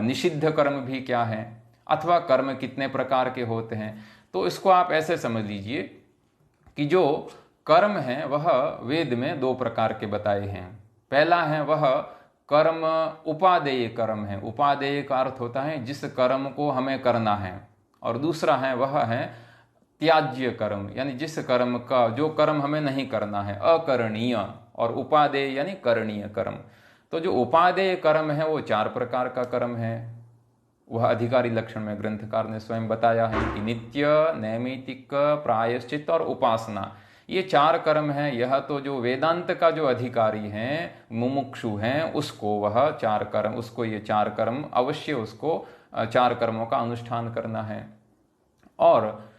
Speaker 1: निषिद्ध कर्म भी क्या है, अथवा कर्म कितने प्रकार के होते हैं। तो इसको आप ऐसे समझ लीजिए कि जो कर्म है वह वेद में दो प्रकार के बताए हैं। पहला है वह कर्म उपादेय कर्म है, उपादेय का अर्थ होता है जिस कर्म को हमें करना है, और दूसरा है वह है त्याज्य कर्म, यानी जिस कर्म का, जो कर्म हमें नहीं करना है, अकरणीय, और उपादेय यानी करणीय कर्म। तो जो उपादेय कर्म है वो चार प्रकार का कर्म है, वह अधिकारी लक्षण में ग्रंथकार ने स्वयं बताया है कि नित्य नैमितिक प्रायश्चित और उपासना, ये चार कर्म हैं। यह तो जो वेदांत का जो अधिकारी हैं, मुमुक्षु हैं, उसको वह चार कर्म, उसको ये चार कर्म अवश्य, उसको चार कर्मों का अनुष्ठान करना है। और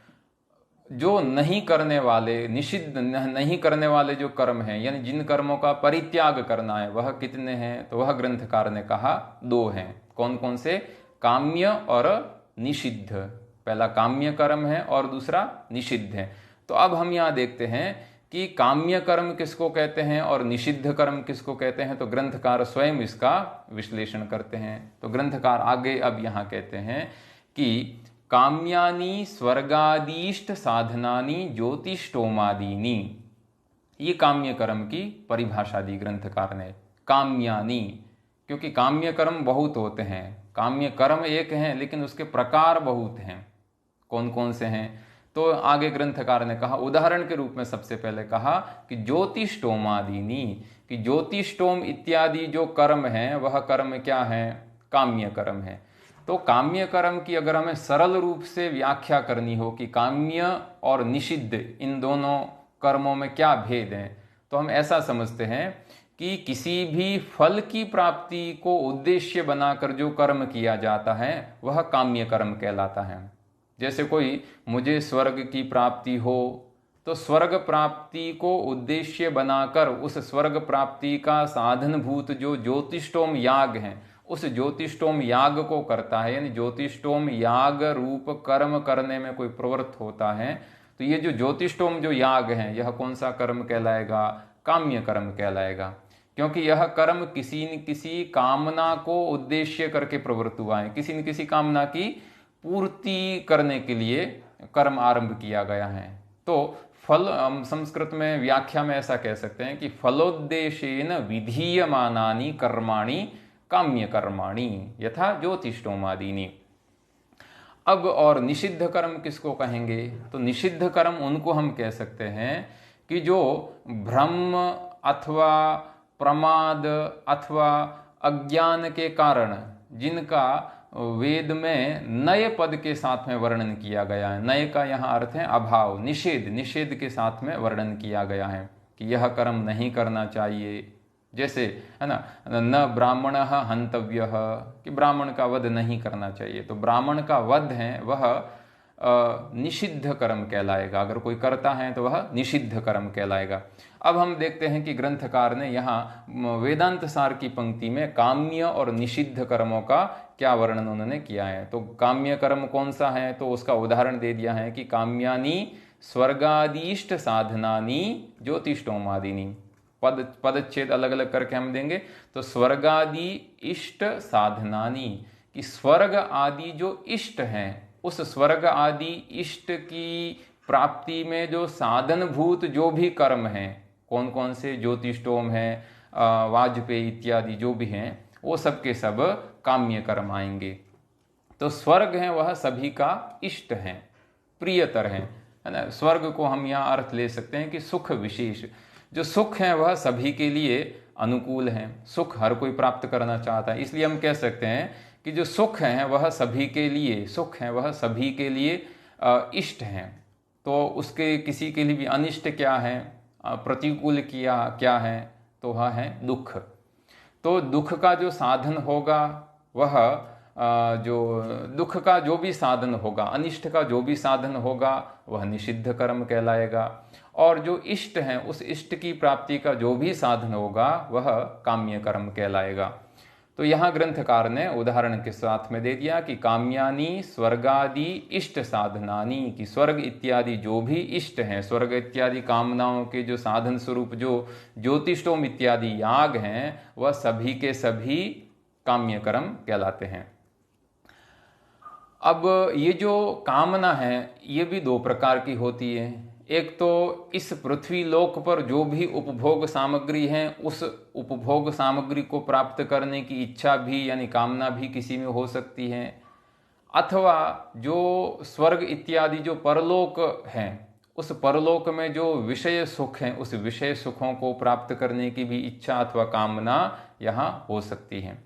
Speaker 1: जो नहीं करने वाले, निषिद्ध नहीं करने वाले जो कर्म हैं, यानी जिन कर्मों का परित्याग करना है, वह कितने हैं, तो वह ग्रंथकार ने कहा दो हैं। कौन कौन से, काम्य और निषिद्ध। पहला काम्य कर्म है और दूसरा निषिद्ध है। तो अब हम यहाँ देखते हैं कि काम्य कर्म किसको कहते हैं और निषिद्ध कर्म किसको कहते हैं, तो ग्रंथकार स्वयं इसका विश्लेषण करते हैं। तो ग्रंथकार आगे अब यहाँ कहते हैं कि काम्यानि स्वर्गादीष्ट साधनानि ज्योतिष्टोमादीनि, ये काम्य कर्म की परिभाषा दी ग्रंथकार ने। काम्यानि, क्योंकि काम्य कर्म बहुत होते हैं, काम्य कर्म एक हैं लेकिन उसके प्रकार बहुत हैं। कौन कौन से हैं, तो आगे ग्रंथकार ने कहा, उदाहरण के रूप में सबसे पहले कहा कि ज्योतिष्टोमादीनि, कि ज्योतिष्टोम इत्यादि जो कर्म हैं वह कर्म क्या है, काम्य कर्म है। तो काम्य कर्म की अगर हमें सरल रूप से व्याख्या करनी हो कि काम्य और निषिद्ध इन दोनों कर्मों में क्या भेद है, तो हम ऐसा समझते हैं कि किसी भी फल की प्राप्ति को उद्देश्य बनाकर जो कर्म किया जाता है वह काम्य कर्म कहलाता है। जैसे कोई मुझे स्वर्ग की प्राप्ति हो, तो स्वर्ग प्राप्ति को उद्देश्य बनाकर उस स्वर्ग प्राप्ति का साधनभूत जो ज्योतिष्टोम याग है, उस ज्योतिष्टोम याग को करता है, यानी ज्योतिष्टोम याग रूप कर्म करने में कोई प्रवृत्त होता है, तो ये जो ज्योतिष्टोम जो याग है, यह कौन सा कर्म कहलाएगा? काम्य कर्म कहलाएगा, क्योंकि यह कर्म किसी न किसी कामना को उद्देश्य करके प्रवृत्त हुआ है, किसी न किसी कामना की पूर्ति करने के लिए कर्म आरंभ किया गया है। तो फल, हम संस्कृत में व्याख्या में ऐसा कह सकते हैं कि फलोद्देशेन विधीयमानानि कर्माणि काम्य कर्माणि यथा ज्योतिष्टोमादीनि। अब और निषिद्ध कर्म किसको कहेंगे? तो निषिद्ध कर्म उनको हम कह सकते हैं कि जो भ्रम अथवा प्रमाद अथवा अज्ञान के कारण जिनका वेद में नए पद के साथ में वर्णन किया गया है, नए का यहाँ अर्थ है अभाव, निषेध, निषेध के साथ में वर्णन किया गया है कि यह कर्म नहीं करना चाहिए। जैसे है ना, न ब्राह्मण हंतव्य, कि ब्राह्मण का वध नहीं करना चाहिए, तो ब्राह्मण का वध है वह निषिद्ध कर्म कहलाएगा, अगर कोई करता है तो वह निषिद्ध कर्म कहलाएगा। अब हम देखते हैं कि ग्रंथकार ने यहाँ वेदांत सार की पंक्ति में काम्य और निषिद्ध कर्मों का क्या वर्णन उन्होंने किया है। तो काम्य कर्म कौन सा है, तो उसका उदाहरण दे दिया है कि काम्यानि स्वर्गादीष्ट साधनानि ज्योतिष्टोमादीनि। पदच्छेद अलग अलग करके हम देंगे, तो स्वर्गादि इष्ट साधनानि, कि स्वर्ग आदि जो इष्ट हैं, उस स्वर्ग आदि इष्ट की प्राप्ति में जो साधनभूत जो भी कर्म हैं, कौन कौन से, ज्योतिष्टोम है, वाजपेयी इत्यादि जो भी हैं, वो सब के सब काम्य कर्म आएंगे। तो स्वर्ग है वह सभी का इष्ट है, प्रियतर है ना। स्वर्ग को हम यहाँ अर्थ ले सकते हैं कि सुख विशेष, जो सुख है वह सभी के लिए अनुकूल है, सुख हर कोई प्राप्त करना चाहता है, इसलिए हम कह सकते हैं कि जो सुख है वह सभी के लिए, सुख है वह सभी के लिए इष्ट हैं। तो उसके किसी के लिए भी अनिष्ट क्या है, प्रतिकूल क्या है, तो वह है दुख। तो दुख का जो साधन होगा वह जो दुख का जो भी साधन होगा, अनिष्ट का जो भी साधन होगा वह निषिद्ध कर्म कहलाएगा, और जो इष्ट है उस इष्ट की प्राप्ति का जो भी साधन होगा वह काम्य कर्म कहलाएगा। तो यहाँ ग्रंथकार ने उदाहरण के साथ में दे दिया कि काम्यानि स्वर्गादि इष्ट साधनानि, कि स्वर्ग इत्यादि जो भी इष्ट हैं, स्वर्ग इत्यादि कामनाओं के जो साधन स्वरूप जो ज्योतिष्टोम इत्यादि याग हैं, वह सभी के सभी काम्य कर्म कहलाते हैं। अब ये जो कामना है ये भी दो प्रकार की होती है। एक तो इस पृथ्वी लोक पर जो भी उपभोग सामग्री है, उस उपभोग सामग्री को प्राप्त करने की इच्छा भी यानी कामना भी किसी में हो सकती है, अथवा जो स्वर्ग इत्यादि जो परलोक हैं, उस परलोक में जो विषय सुख हैं, उस विषय सुखों को प्राप्त करने की भी इच्छा अथवा कामना यहाँ हो सकती है।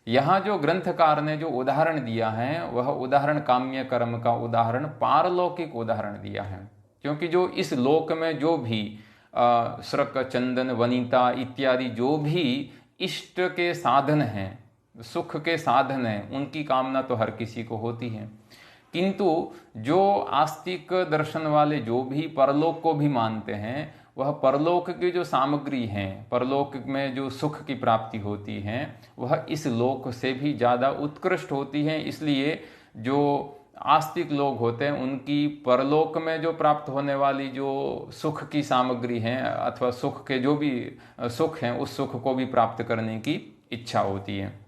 Speaker 1: यहाँ जो ग्रंथकार ने जो उदाहरण दिया है वह उदाहरण काम्य कर्म का उदाहरण पारलौकिक उदाहरण दिया है, क्योंकि जो इस लोक में जो भी श्रक चंदन वनिता इत्यादि जो भी इष्ट के साधन हैं, सुख के साधन हैं, उनकी कामना तो हर किसी को होती है, किंतु जो आस्तिक दर्शन वाले जो भी परलोक को भी मानते हैं, वह परलोक की जो सामग्री हैं, परलोक में जो सुख की प्राप्ति होती है वह इस लोक से भी ज़्यादा उत्कृष्ट होती है। इसलिए जो आस्तिक लोग होते हैं उनकी परलोक में जो प्राप्त होने वाली जो सुख की सामग्री है अथवा सुख के जो भी सुख हैं, उस सुख को भी प्राप्त करने की इच्छा होती है।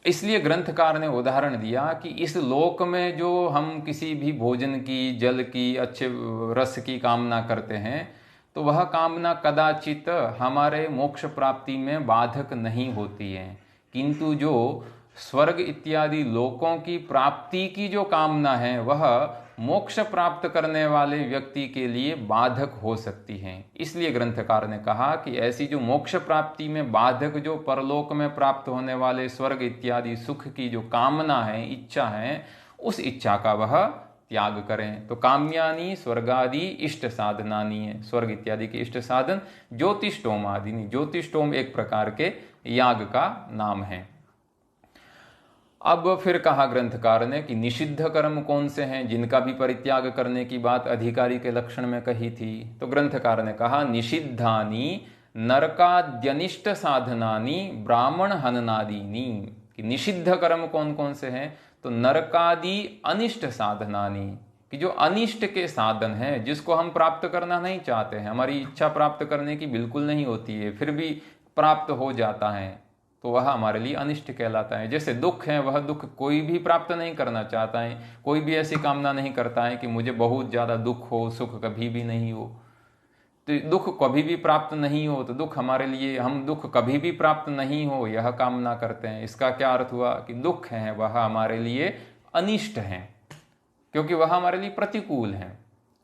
Speaker 1: इसलिए ग्रंथकार ने उदाहरण दिया कि इस लोक में जो हम किसी भी भोजन की, जल की, अच्छे रस की कामना करते हैं, तो वह कामना कदाचित हमारे मोक्ष प्राप्ति में बाधक नहीं होती है, किंतु जो स्वर्ग इत्यादि लोकों की प्राप्ति की जो कामना है वह मोक्ष प्राप्त करने वाले व्यक्ति के लिए बाधक हो सकती है। इसलिए ग्रंथकार ने कहा कि ऐसी जो मोक्ष प्राप्ति में बाधक जो परलोक में प्राप्त होने वाले स्वर्ग इत्यादि सुख की जो कामना है, इच्छा है, उस इच्छा का वह त्याग करें। तो काम्यानि स्वर्गादि इष्ट साधनानि है, स्वर्ग इत्यादि के इष्ट साधन, ज्योतिष्टोम आदि, ज्योतिष्टोम एक प्रकार के याग का नाम है। अब फिर कहा ग्रंथकार ने कि निषिद्ध कर्म कौन से हैं जिनका भी परित्याग करने की बात अधिकारी के लक्षण में कही थी। तो ग्रंथकार ने कहा निषिद्धानि नरकाद्यनिष्ट साधनानि ब्राह्मण हननादीनी, कि निषिद्ध कर्म कौन कौन से हैं, तो नरकादि अनिष्ट साधनानि, कि जो अनिष्ट के साधन हैं जिसको हम प्राप्त करना नहीं चाहते हैं, हमारी इच्छा प्राप्त करने की बिल्कुल नहीं होती है फिर भी प्राप्त हो जाता है, तो वह हमारे लिए अनिष्ट कहलाता है। जैसे दुख है, वह दुख कोई भी प्राप्त नहीं करना चाहता है, कोई भी ऐसी कामना नहीं करता है कि मुझे बहुत ज़्यादा दुख हो, सुख कभी भी नहीं हो। तो दुख कभी भी प्राप्त नहीं हो, तो दुख हमारे लिए, हम दुख कभी भी प्राप्त नहीं हो यह कामना करते हैं। इसका क्या अर्थ हुआ कि दुख है वह हमारे लिए अनिष्ट है, क्योंकि वह हमारे लिए प्रतिकूल है,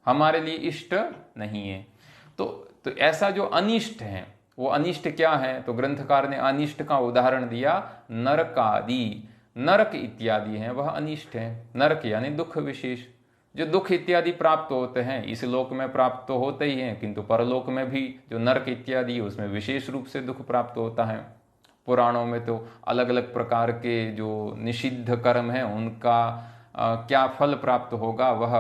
Speaker 1: हमारे लिए इष्ट नहीं है। तो ऐसा जो अनिष्ट है वो अनिष्ट क्या है, तो ग्रंथकार ने अनिष्ट का उदाहरण दिया नरकादि, नरक इत्यादि हैं वह अनिष्ट है। नरक यानी दुख विशेष, जो दुख इत्यादि प्राप्त होते हैं इस लोक में प्राप्त तो होते ही हैं, किंतु परलोक में भी जो नरक इत्यादि उसमें विशेष रूप से दुख प्राप्त होता है। पुराणों में तो अलग अलग प्रकार के जो निषिद्ध कर्म हैं उनका क्या फल प्राप्त होगा, वह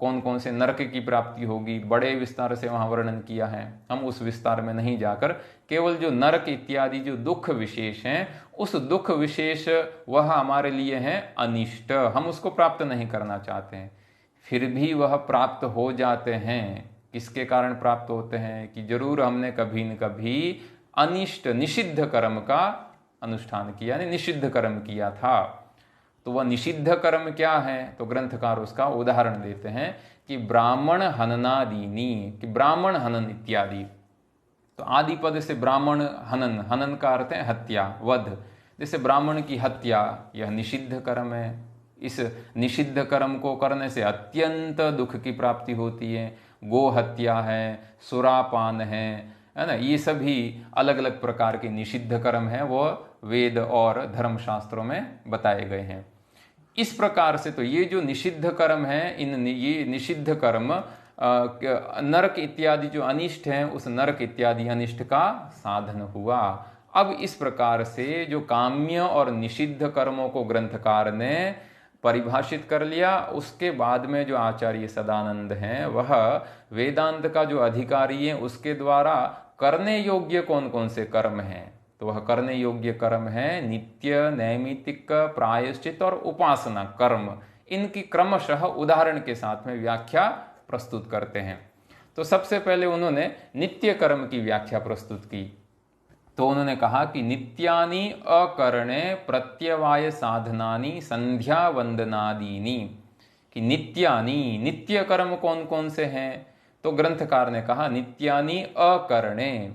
Speaker 1: कौन कौन से नरक की प्राप्ति होगी, बड़े विस्तार से वहाँ वर्णन किया है। हम उस विस्तार में नहीं जाकर केवल जो नरक इत्यादि जो दुख विशेष हैं, उस दुख विशेष वह हमारे लिए हैं अनिष्ट, हम उसको प्राप्त नहीं करना चाहते हैं, फिर भी वह प्राप्त हो जाते हैं। किसके कारण प्राप्त होते हैं, कि जरूर हमने कभी न कभी अनिष्ट निषिद्ध कर्म का अनुष्ठान किया, यानी निषिद्ध कर्म किया था। तो वह निषिद्ध कर्म क्या है, तो ग्रंथकार उसका उदाहरण देते हैं कि ब्राह्मण हननादीनी, कि ब्राह्मण हनन इत्यादि। तो आदि पद से ब्राह्मण हनन, हनन का अर्थ है हत्या, वध। जैसे ब्राह्मण की हत्या यह निषिद्ध कर्म है, इस निषिद्ध कर्म को करने से अत्यंत दुख की प्राप्ति होती है। गो हत्या है, सुरापान है ना, ये सभी अलग अलग प्रकार के निषिद्ध कर्म हैं, वो वेद और धर्मशास्त्रों में बताए गए हैं। इस प्रकार से तो ये जो निषिद्ध कर्म है, ये निषिद्ध कर्म नरक इत्यादि जो अनिष्ट हैं उस नरक इत्यादि अनिष्ट का साधन हुआ। अब इस प्रकार से जो काम्य और निषिद्ध कर्मों को ग्रंथकार ने परिभाषित कर लिया, उसके बाद में जो आचार्य सदानंद हैं वह वेदांत का जो अधिकारी है उसके द्वारा करने योग्य कौन कौन से कर्म हैं, तो वह करने योग्य कर्म है नित्य, नैमित्तिक, प्रायश्चित और उपासना कर्म। इनकी क्रमशः उदाहरण के साथ में व्याख्या प्रस्तुत करते हैं। तो सबसे पहले उन्होंने नित्य कर्म की व्याख्या प्रस्तुत की। तो उन्होंने कहा कि नित्यानि अकरणे प्रत्यवाय साधनानि संध्या वंदनादीनी, कि नित्यानि, नित्य कर्म कौन कौन से हैं, तो ग्रंथकार ने कहा नित्यानि अकरणे,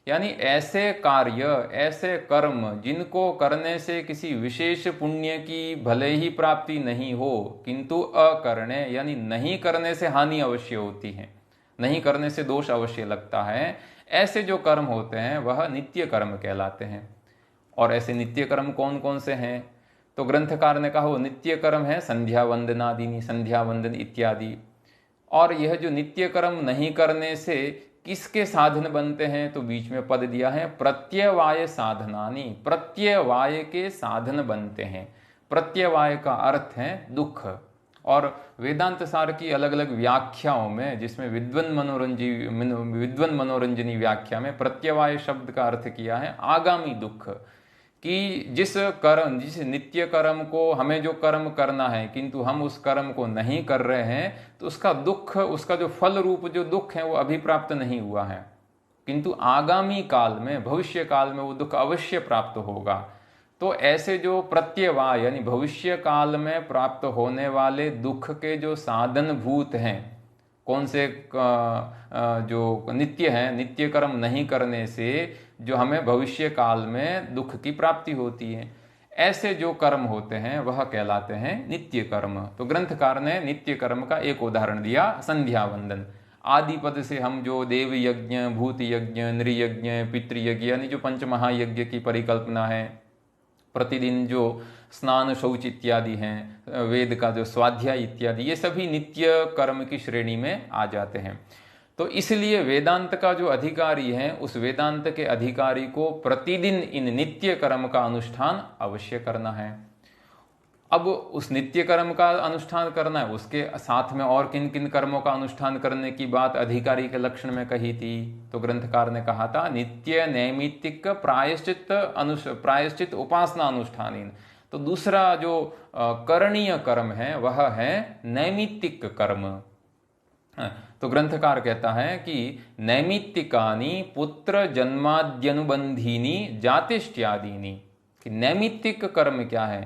Speaker 1: यानी ऐसे कार्य, ऐसे कर्म जिनको करने से किसी विशेष पुण्य की भले ही प्राप्ति नहीं हो, किंतु अकरणे यानी नहीं करने से हानि अवश्य होती है, नहीं करने से दोष अवश्य लगता है, ऐसे जो कर्म होते हैं वह नित्य कर्म कहलाते हैं। और ऐसे नित्य कर्म कौन कौन से हैं, तो ग्रंथकार ने कहा वो नित्य कर्म है संध्या वंदनादीनी, संध्या वंदन इत्यादि। और यह जो नित्य कर्म नहीं करने से किसके साधन बनते हैं, तो बीच में पद दिया है प्रत्यवाय साधनानि, प्रत्यवाय के साधन बनते हैं। प्रत्यवाय का अर्थ है दुख। और वेदांत सार की अलग अलग व्याख्याओं में, जिसमें विद्वन मनोरंजनी व्याख्या में प्रत्यवाय शब्द का अर्थ किया है आगामी दुख, कि जिस नित्य कर्म को हमें जो कर्म करना है किंतु हम उस कर्म को नहीं कर रहे हैं, तो उसका दुख, उसका जो फल रूप जो दुख है वो अभी प्राप्त नहीं हुआ है, किंतु आगामी काल में, भविष्य काल में वो दुख अवश्य प्राप्त होगा। तो ऐसे जो प्रत्यवाय यानी भविष्य काल में प्राप्त होने वाले दुख के जो साधन भूत हैं, कौन से जो नित्य हैं, नित्य कर्म नहीं करने से जो हमें भविष्य काल में दुख की प्राप्ति होती है, ऐसे जो कर्म होते हैं वह कहलाते हैं नित्य कर्म। तो ग्रंथकार ने नित्य कर्म का एक उदाहरण दिया संध्या वंदन। आदि पद से हम जो देव यज्ञ, भूत यज्ञ, नृयज्ञ, पितृयज्ञ यानी जो पंचमहायज्ञ की परिकल्पना है, प्रतिदिन जो स्नान शौच इत्यादि हैं, वेद का जो स्वाध्याय इत्यादि, ये सभी नित्य कर्म की श्रेणी में आ जाते हैं। तो इसलिए वेदांत का जो अधिकारी है, उस वेदांत के अधिकारी को प्रतिदिन इन नित्य कर्म का अनुष्ठान अवश्य करना है। अब उस नित्य कर्म का अनुष्ठान करना है, उसके साथ में और किन किन कर्मों का अनुष्ठान करने की बात अधिकारी के लक्षण में कही थी। तो ग्रंथकार ने कहा था नित्य नैमित्तिक प्रायश्चित उपासना अनुष्ठानीन। तो दूसरा जो करणीय कर्म है वह है नैमित्तिक कर्म। तो ग्रंथकार कहता है कि नैमित्तिकानि पुत्र जन्माद्यनुबंधीनी जातिष्ट्यादीनी। कि नैमित्तिक कर्म क्या है?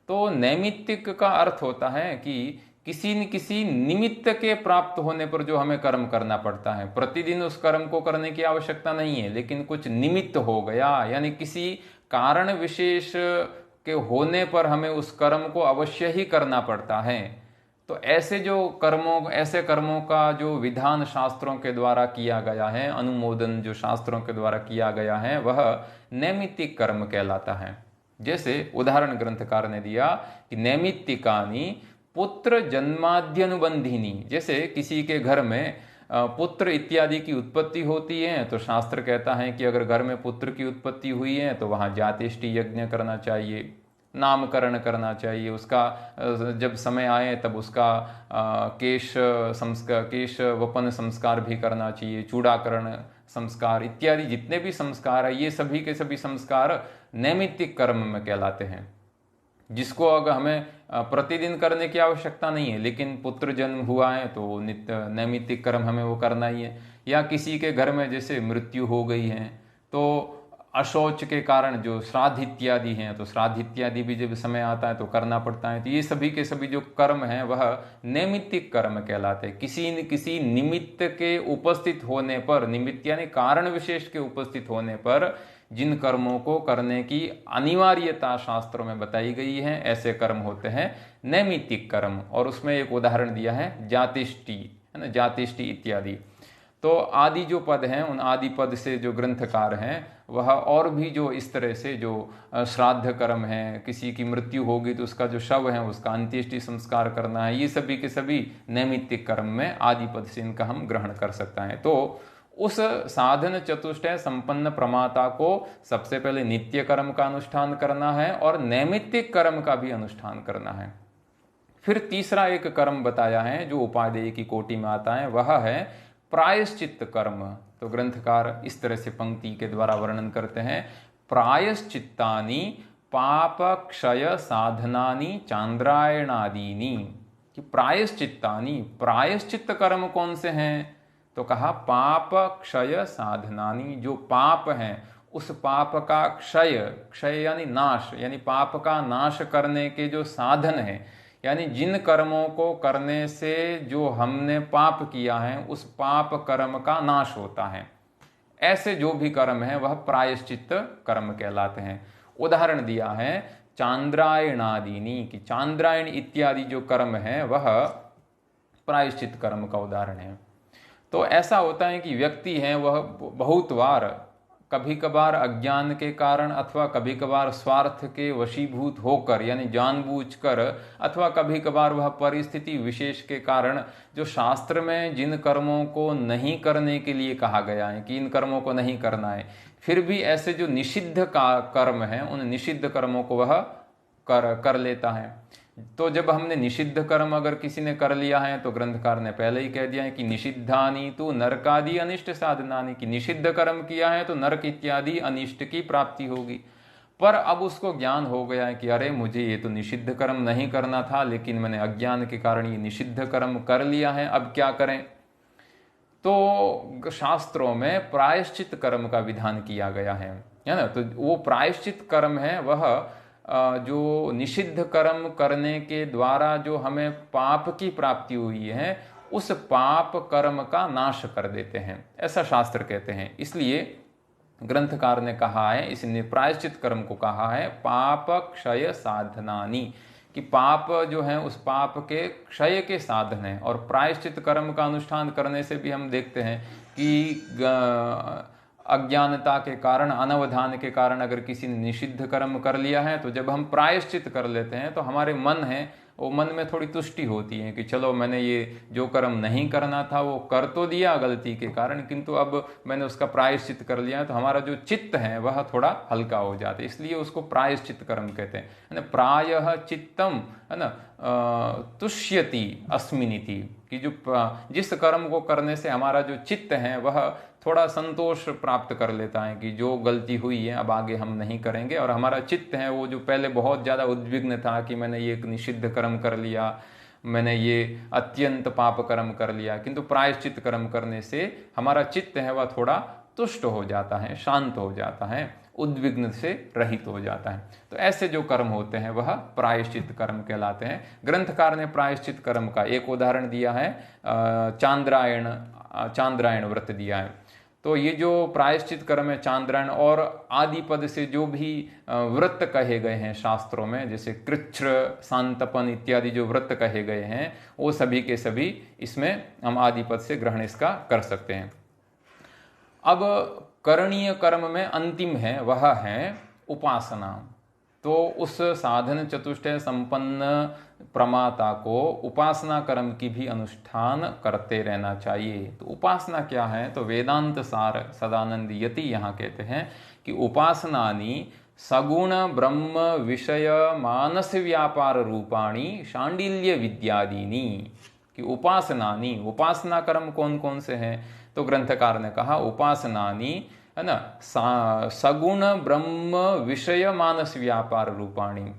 Speaker 1: तो नैमित्तिक का अर्थ होता है कि किसी न किसी निमित्त के प्राप्त होने पर जो हमें कर्म करना पड़ता है। प्रतिदिन उस कर्म को करने की आवश्यकता नहीं है, लेकिन कुछ निमित्त हो गया, यानी किसी कारण विशेष के होने पर हमें उस कर्म को अवश्य ही करना पड़ता है। तो ऐसे कर्मों का जो विधान शास्त्रों के द्वारा किया गया है, अनुमोदन जो शास्त्रों के द्वारा किया गया है, वह नैमित्तिक कर्म कहलाता है। जैसे उदाहरण ग्रंथकार ने दिया कि नैमित्तिकानि पुत्र जन्माद्यनुबंधिनी। जैसे किसी के घर में पुत्र इत्यादि की उत्पत्ति होती है, तो शास्त्र कहता है कि अगर घर में पुत्र की उत्पत्ति हुई है तो वहाँ जातिष्टि यज्ञ करना चाहिए, नामकरण करना चाहिए। उसका जब समय आए तब उसका केश वपन संस्कार भी करना चाहिए, चूड़ाकरण संस्कार इत्यादि जितने भी संस्कार है, ये सभी के सभी संस्कार नैमित्तिक कर्म में कहलाते हैं, जिसको अगर हमें प्रतिदिन करने की आवश्यकता नहीं है, लेकिन पुत्र जन्म हुआ है तो नित्य नैमित्तिक कर्म हमें वो करना ही है। या किसी के घर में जैसे मृत्यु हो गई है तो अशौच के कारण जो श्राद्ध इत्यादि हैं, तो श्राद्ध इत्यादि भी जब समय आता है तो करना पड़ता है। तो ये सभी के सभी जो कर्म हैं वह नैमित्तिक कर्म कहलाते हैं। किसी न किसी निमित्त के उपस्थित होने पर, निमित्त यानी कारण विशेष के उपस्थित होने पर जिन कर्मों को करने की अनिवार्यता शास्त्रों में बताई गई है, ऐसे कर्म होते हैं नैमित्तिक कर्म। और उसमें एक उदाहरण दिया है जातिष्टि, है ना, जातिष्टि इत्यादि। तो आदि जो पद हैं, उन आदि पद से जो ग्रंथकार हैं वह और भी जो इस तरह से जो श्राद्ध कर्म है, किसी की मृत्यु होगी तो उसका जो शव है उसका अंत्येष्टि संस्कार करना है, ये सभी के सभी नैमित्तिक कर्म में आदि पद से इनका हम ग्रहण कर सकते हैं। तो उस साधन चतुष्टय संपन्न प्रमाता को सबसे पहले नित्य कर्म का अनुष्ठान करना है और नैमित्तिक कर्म का भी अनुष्ठान करना है। फिर तीसरा एक कर्म बताया है जो उपादेय की कोटि में आता है, वह है प्रायश्चित्त कर्म। तो ग्रंथकार इस तरह से पंक्ति के द्वारा वर्णन करते हैं, प्रायश्चित्तानि पाप क्षय साधनानि चांद्रायणादीनि। कि प्रायश्चित्तानि, प्रायश्चित्त कर्म कौन से हैं? तो कहा पाप क्षय साधनानि। जो पाप हैं उस पाप का क्षय, क्षय यानी नाश, यानी पाप का नाश करने के जो साधन है, यानी जिन कर्मों को करने से जो हमने पाप किया है उस पाप कर्म का नाश होता है, ऐसे जो भी कर्म है वह प्रायश्चित्त कर्म कहलाते हैं। उदाहरण दिया है चांद्रायणादीनी। कि चांद्रायण इत्यादि जो कर्म है वह प्रायश्चित्त कर्म का उदाहरण है। तो ऐसा होता है कि व्यक्ति है वह बहुत बार, कभी कभार अज्ञान के कारण अथवा कभी कभार स्वार्थ के वशीभूत होकर, यानी जानबूझकर, अथवा कभी कभार वह परिस्थिति विशेष के कारण जो शास्त्र में जिन कर्मों को नहीं करने के लिए कहा गया है कि इन कर्मों को नहीं करना है, फिर भी ऐसे जो निषिद्ध का कर्म है उन निषिद्ध कर्मों को वह कर लेता है। तो जब हमने निषिद्ध कर्म अगर किसी ने कर लिया है तो ग्रंथकार ने पहले ही कह दिया है कि निषिद्धानि तो नरकादि अनिष्ट साधनानि। की निषिद्ध कर्म किया है तो नरक इत्यादि अनिष्ट की प्राप्ति होगी। पर अब उसको ज्ञान हो गया है कि अरे मुझे ये तो निषिद्ध कर्म नहीं करना था, लेकिन मैंने अज्ञान के कारण ये निषिद्ध कर्म कर लिया है, अब क्या करें? तो शास्त्रों में प्रायश्चित कर्म का विधान किया गया है ना। तो वो प्रायश्चित कर्म है वह जो निषिद्ध कर्म करने के द्वारा जो हमें पाप की प्राप्ति हुई है उस पाप कर्म का नाश कर देते हैं, ऐसा शास्त्र कहते हैं। इसलिए ग्रंथकार ने कहा है, इस प्रायश्चित कर्म को कहा है पाप क्षय साधनानि। कि पाप जो है उस पाप के क्षय के साधन है। और प्रायश्चित कर्म का अनुष्ठान करने से भी हम देखते हैं कि अज्ञानता के कारण, अनवधान के कारण अगर किसी ने निषिद्ध कर्म कर लिया है तो जब हम प्रायश्चित कर लेते हैं तो हमारे मन है वो मन में थोड़ी तुष्टि होती है कि चलो मैंने ये जो कर्म नहीं करना था वो कर तो दिया गलती के कारण, किंतु अब मैंने उसका प्रायश्चित कर लिया, तो हमारा जो चित्त है वह थोड़ा हल्का हो जाता है, इसलिए उसको प्रायश्चित कर्म कहते हैं, है ना। प्रायः चित्तम, है ना, तुष्यति अस्मिनिति, कि जो जिस कर्म को करने से हमारा जो चित्त है वह थोड़ा संतोष प्राप्त कर लेता है कि जो गलती हुई है अब आगे हम नहीं करेंगे, और हमारा चित्त है वो जो पहले बहुत ज़्यादा उद्विग्न था कि मैंने ये एक निषिद्ध कर्म कर लिया, मैंने ये अत्यंत पाप कर्म कर लिया, किंतु प्रायश्चित कर्म करने से हमारा चित्त है वह थोड़ा तुष्ट हो जाता है, शांत हो जाता है, उद्विग्न से रहित हो जाता है। तो ऐसे जो कर्म होते हैं वह प्रायश्चित कर्म कहलाते हैं। ग्रंथकार ने प्रायश्चित कर्म का एक उदाहरण दिया है, चांद्रायण व्रत दिया है। तो ये जो प्रायश्चित कर्म है चांद्रायण और आदि पद से जो भी व्रत कहे गए हैं शास्त्रों में, जैसे कृच्छ्र, सांतपन इत्यादि जो व्रत कहे गए हैं, वो सभी के सभी इसमें हम आदि पद से ग्रहण इसका कर सकते हैं। अब करणीय कर्म में अंतिम है वह है उपासना। तो उस साधन चतुष्टय संपन्न प्रमाता को उपासना कर्म की भी अनुष्ठान करते रहना चाहिए। तो उपासना क्या है, तो वेदांत सार सदानंद यति यहाँ कहते हैं कि उपासनानि सगुण ब्रह्म विषय मानस व्यापार रूपाणी शांडिल्य विद्यादीनी, कि उपासनानि, उपासना कर्म कौन कौन से हैं, तो ग्रंथकार ने कहा उपासनानि, है ना, सगुण ब्रह्म विषय मानस व्यापार रूपाणी।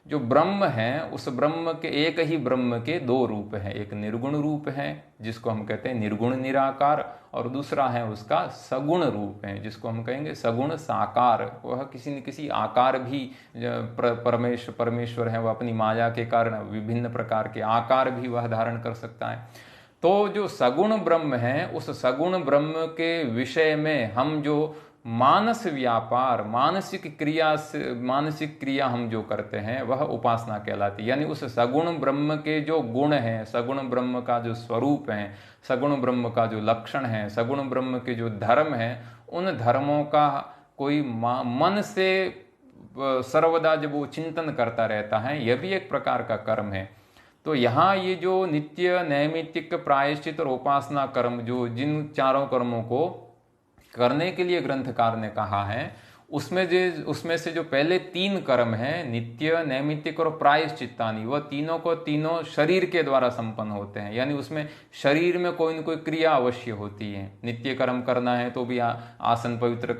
Speaker 1: जो ब्रह्म है उस ब्रह्म के, एक ही ब्रह्म के दो रूप हैं, एक निर्गुण रूप है जिसको हम कहते हैं निर्गुण निराकार, और दूसरा है उसका सगुण रूप है जिसको हम कहेंगे सगुण साकार। वह किसी न किसी आकार भी परमेश्वर है, वह अपनी माया के कारण विभिन्न प्रकार के आकार भी वह धारण कर सकता है। तो जो सगुण ब्रह्म है उस सगुण ब्रह्म के विषय में हम जो मानस व्यापार, मानसिक क्रिया हम जो करते हैं वह उपासना कहलाती है। यानी उस सगुण ब्रह्म के जो गुण हैं, सगुण ब्रह्म का जो स्वरूप है, सगुण ब्रह्म का जो लक्षण है, सगुण ब्रह्म के जो धर्म है, उन धर्मों का कोई मन से सर्वदा जब वो चिंतन करता रहता है, यह भी एक प्रकार का कर्म है। तो यहाँ ये जो नित्य नैमित्तिक प्रायश्चित और उपासना कर्म, जो जिन चारों कर्मों को करने के लिए ग्रंथकार ने कहा है, उसमें से जो पहले तीन कर्म हैं, नित्य नैमित्तिक और प्रायश्चित्तानि, वह तीनों को तीनों शरीर के द्वारा संपन्न होते हैं। यानी उसमें शरीर में कोई न कोई क्रिया अवश्य होती है। नित्य कर्म करना है तो भी आसन पवित्र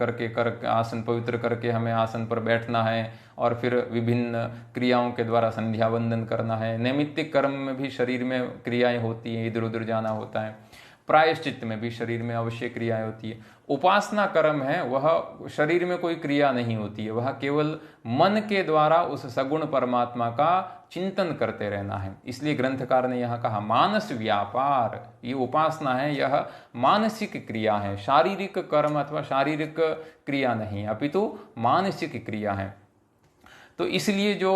Speaker 1: करके हमें आसन पर बैठना है, और फिर विभिन्न क्रियाओं के द्वारा संध्या वंदन करना है। नैमित्तिक कर्म में भी शरीर में क्रियाएं होती हैं, इधर उधर जाना होता है। प्रायश्चित्त में भी शरीर में अवश्य क्रियाएं होती है। उपासना कर्म है वह शरीर में कोई क्रिया नहीं होती है, वह केवल मन के द्वारा उस सगुण परमात्मा का चिंतन करते रहना है। इसलिए ग्रंथकार ने यहाँ कहा मानस व्यापार, ये उपासना है, यह मानसिक क्रिया है, शारीरिक कर्म अथवा शारीरिक क्रिया नहीं, अपितु मानसिक क्रिया है। तो इसलिए जो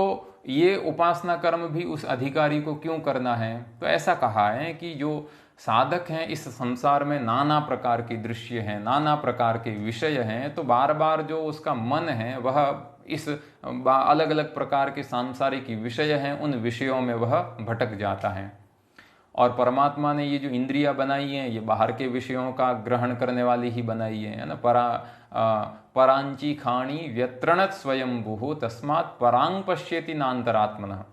Speaker 1: ये उपासना कर्म भी उस अधिकारी को क्यों करना है, तो ऐसा कहा है कि जो साधक हैं इस संसार में नाना प्रकार के दृश्य हैं, नाना प्रकार के विषय हैं, तो बार बार जो उसका मन है वह इस अलग अलग प्रकार के सांसारिक विषय हैं, उन विषयों में वह भटक जाता है। और परमात्मा ने ये जो इंद्रियां बनाई हैं ये बाहर के विषयों का ग्रहण करने वाली ही बनाई है ना। परांची खाणी व्यत्रणत स्वयंभू तस्मात् परांग पश्यति नान्तरात्मनः।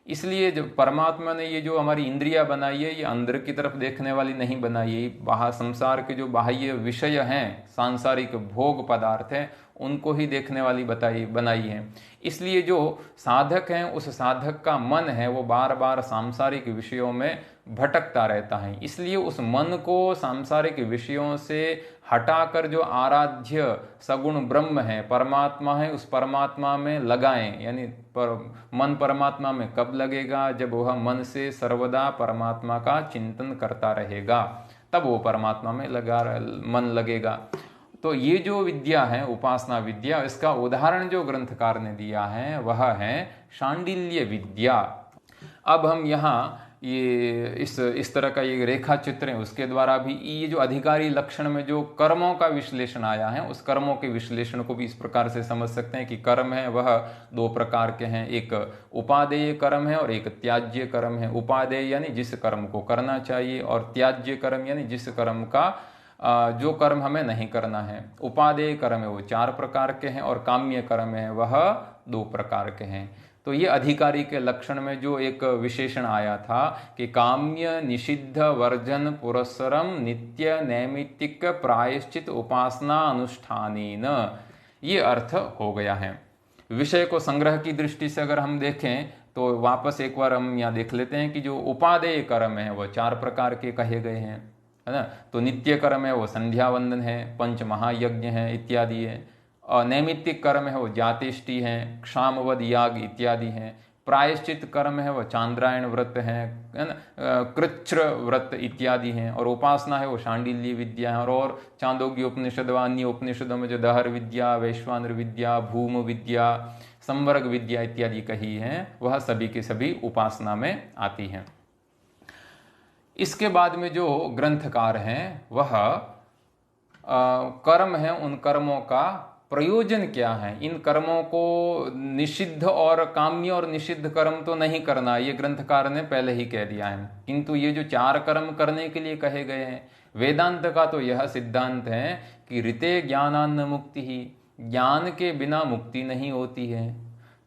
Speaker 1: इसलिए जब परमात्मा ने ये जो हमारी इंद्रियां बनाई है ये अंदर की तरफ देखने वाली नहीं बनाई है, बाहर संसार के जो बाह्य विषय हैं, सांसारिक भोग पदार्थ हैं, उनको ही देखने वाली बनाई है। इसलिए जो साधक हैं उस साधक का मन है वो बार बार सांसारिक विषयों में भटकता रहता है। इसलिए उस मन को सांसारिक विषयों से हटाकर जो आराध्य सगुण ब्रह्म है, परमात्मा है, उस परमात्मा में लगाएं। यानी मन परमात्मा में कब लगेगा, जब वह मन से सर्वदा परमात्मा का चिंतन करता रहेगा, तब वो परमात्मा में मन लगेगा। तो ये जो विद्या है उपासना विद्या, इसका उदाहरण जो ग्रंथकार ने दिया है वह है शांडिल्य विद्या। अब हम यहाँ ये इस तरह का ये रेखा चित्र है, उसके द्वारा भी ये जो अधिकारी लक्षण में जो कर्मों का विश्लेषण आया है, उस कर्मों के विश्लेषण को भी इस प्रकार से समझ सकते हैं कि कर्म है वह दो प्रकार के हैं, एक उपादेय कर्म है और एक त्याज्य कर्म है। उपादेय यानी जिस कर्म को करना चाहिए, और त्याज्य कर्म यानी जिस कर्म का जो कर्म हमें नहीं करना है। उपादेय कर्म है वो 4 प्रकार के हैं और काम्य कर्म है वह 2 प्रकार के हैं। तो ये अधिकारी के लक्षण में जो एक विशेषण आया था कि काम्य निषिद्ध वर्जन पुरस्सरम नित्य नैमित्तिक प्रायश्चित उपासना अनुष्ठानेन, ये अर्थ हो गया है। विषय को संग्रह की दृष्टि से अगर हम देखें तो वापस एक बार हम यहाँ देख लेते हैं कि जो उपादेय कर्म है वह 4 प्रकार के कहे गए हैं, है ना। तो नित्य कर्म है वो संध्या वंदन है, पंच महायज्ञ है इत्यादि है। और नैमित्तिक कर्म है वो जातेष्टि है, क्षामवद याग इत्यादि हैं। प्रायश्चित कर्म है वो चांद्रायण व्रत है ना, कृच्छ्र व्रत इत्यादि हैं। और उपासना है वो शांडिल्य विद्या है। और चांदोग्य उपनिषद व अन्य उपनिषदों में जो दहर विद्या, वैश्वानर विद्या, भूम विद्या, संवर्ग विद्या इत्यादि कही हैं, वह सभी के सभी उपासना में आती हैं। इसके बाद में जो ग्रंथकार हैं वह कर्म है, उन कर्मों का प्रयोजन क्या है। इन कर्मों को निषिद्ध और काम्य और निषिद्ध कर्म तो नहीं करना, ये ग्रंथकार ने पहले ही कह दिया है। किंतु ये जो 4 कर्म करने के लिए कहे गए हैं, वेदांत का तो यह सिद्धांत है कि ऋते ज्ञानान्न मुक्ति ही, ज्ञान के बिना मुक्ति नहीं होती है।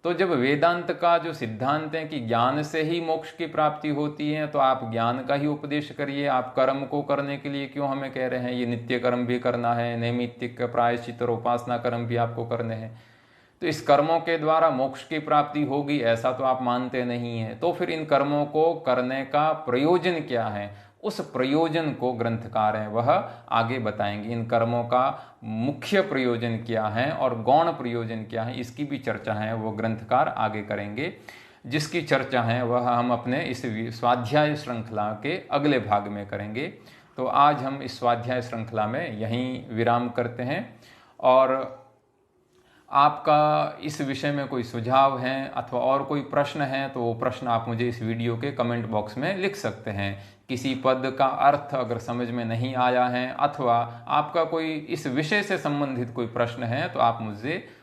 Speaker 1: तो जब वेदांत का जो सिद्धांत है कि ज्ञान से ही मोक्ष की प्राप्ति होती है, तो आप ज्ञान का ही उपदेश करिए। आप कर्म को करने के लिए क्यों हमें कह रहे हैं ये नित्य कर्म भी करना है, नैमित्तिक प्रायश्चित और उपासना कर्म भी आपको करने हैं। तो इस कर्मों के द्वारा मोक्ष की प्राप्ति होगी ऐसा तो आप मानते नहीं है। तो फिर इन कर्मों को करने का प्रयोजन क्या है, उस प्रयोजन को ग्रंथकार हैं वह आगे बताएंगे। इन कर्मों का मुख्य प्रयोजन क्या है और गौण प्रयोजन क्या है, इसकी भी चर्चा है वो ग्रंथकार आगे करेंगे, जिसकी चर्चा है वह हम अपने इस स्वाध्याय श्रृंखला के अगले भाग में करेंगे। तो आज हम इस स्वाध्याय श्रृंखला में यहीं विराम करते हैं। और आपका इस विषय में कोई सुझाव है अथवा और कोई प्रश्न है तो वो प्रश्न आप मुझे इस वीडियो के कमेंट बॉक्स में लिख सकते हैं। किसी पद का अर्थ अगर समझ में नहीं आया है अथवा आपका कोई इस विषय से संबंधित कोई प्रश्न है तो आप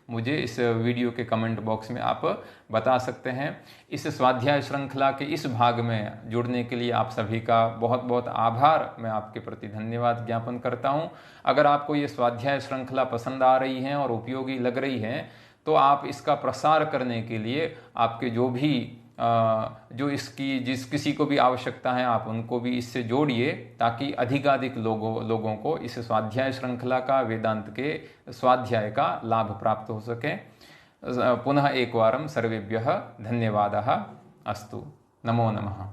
Speaker 1: मुझे इस वीडियो के कमेंट बॉक्स में आप बता सकते हैं। इस स्वाध्याय श्रृंखला के इस भाग में जुड़ने के लिए आप सभी का बहुत बहुत आभार, मैं आपके प्रति धन्यवाद ज्ञापन करता हूं। अगर आपको ये स्वाध्याय श्रृंखला पसंद आ रही है और उपयोगी लग रही है तो आप इसका प्रसार करने के लिए आपके जो इसकी किसी को भी आवश्यकता है आप उनको भी इससे जोड़िए, ताकि अधिकाधिक लोगों को इस स्वाध्याय श्रृंखला का, वेदांत के स्वाध्याय का लाभ प्राप्त हो सके। पुनः एकवारं सर्वेभ्यः धन्यवादः। अस्तु। नमो नमः।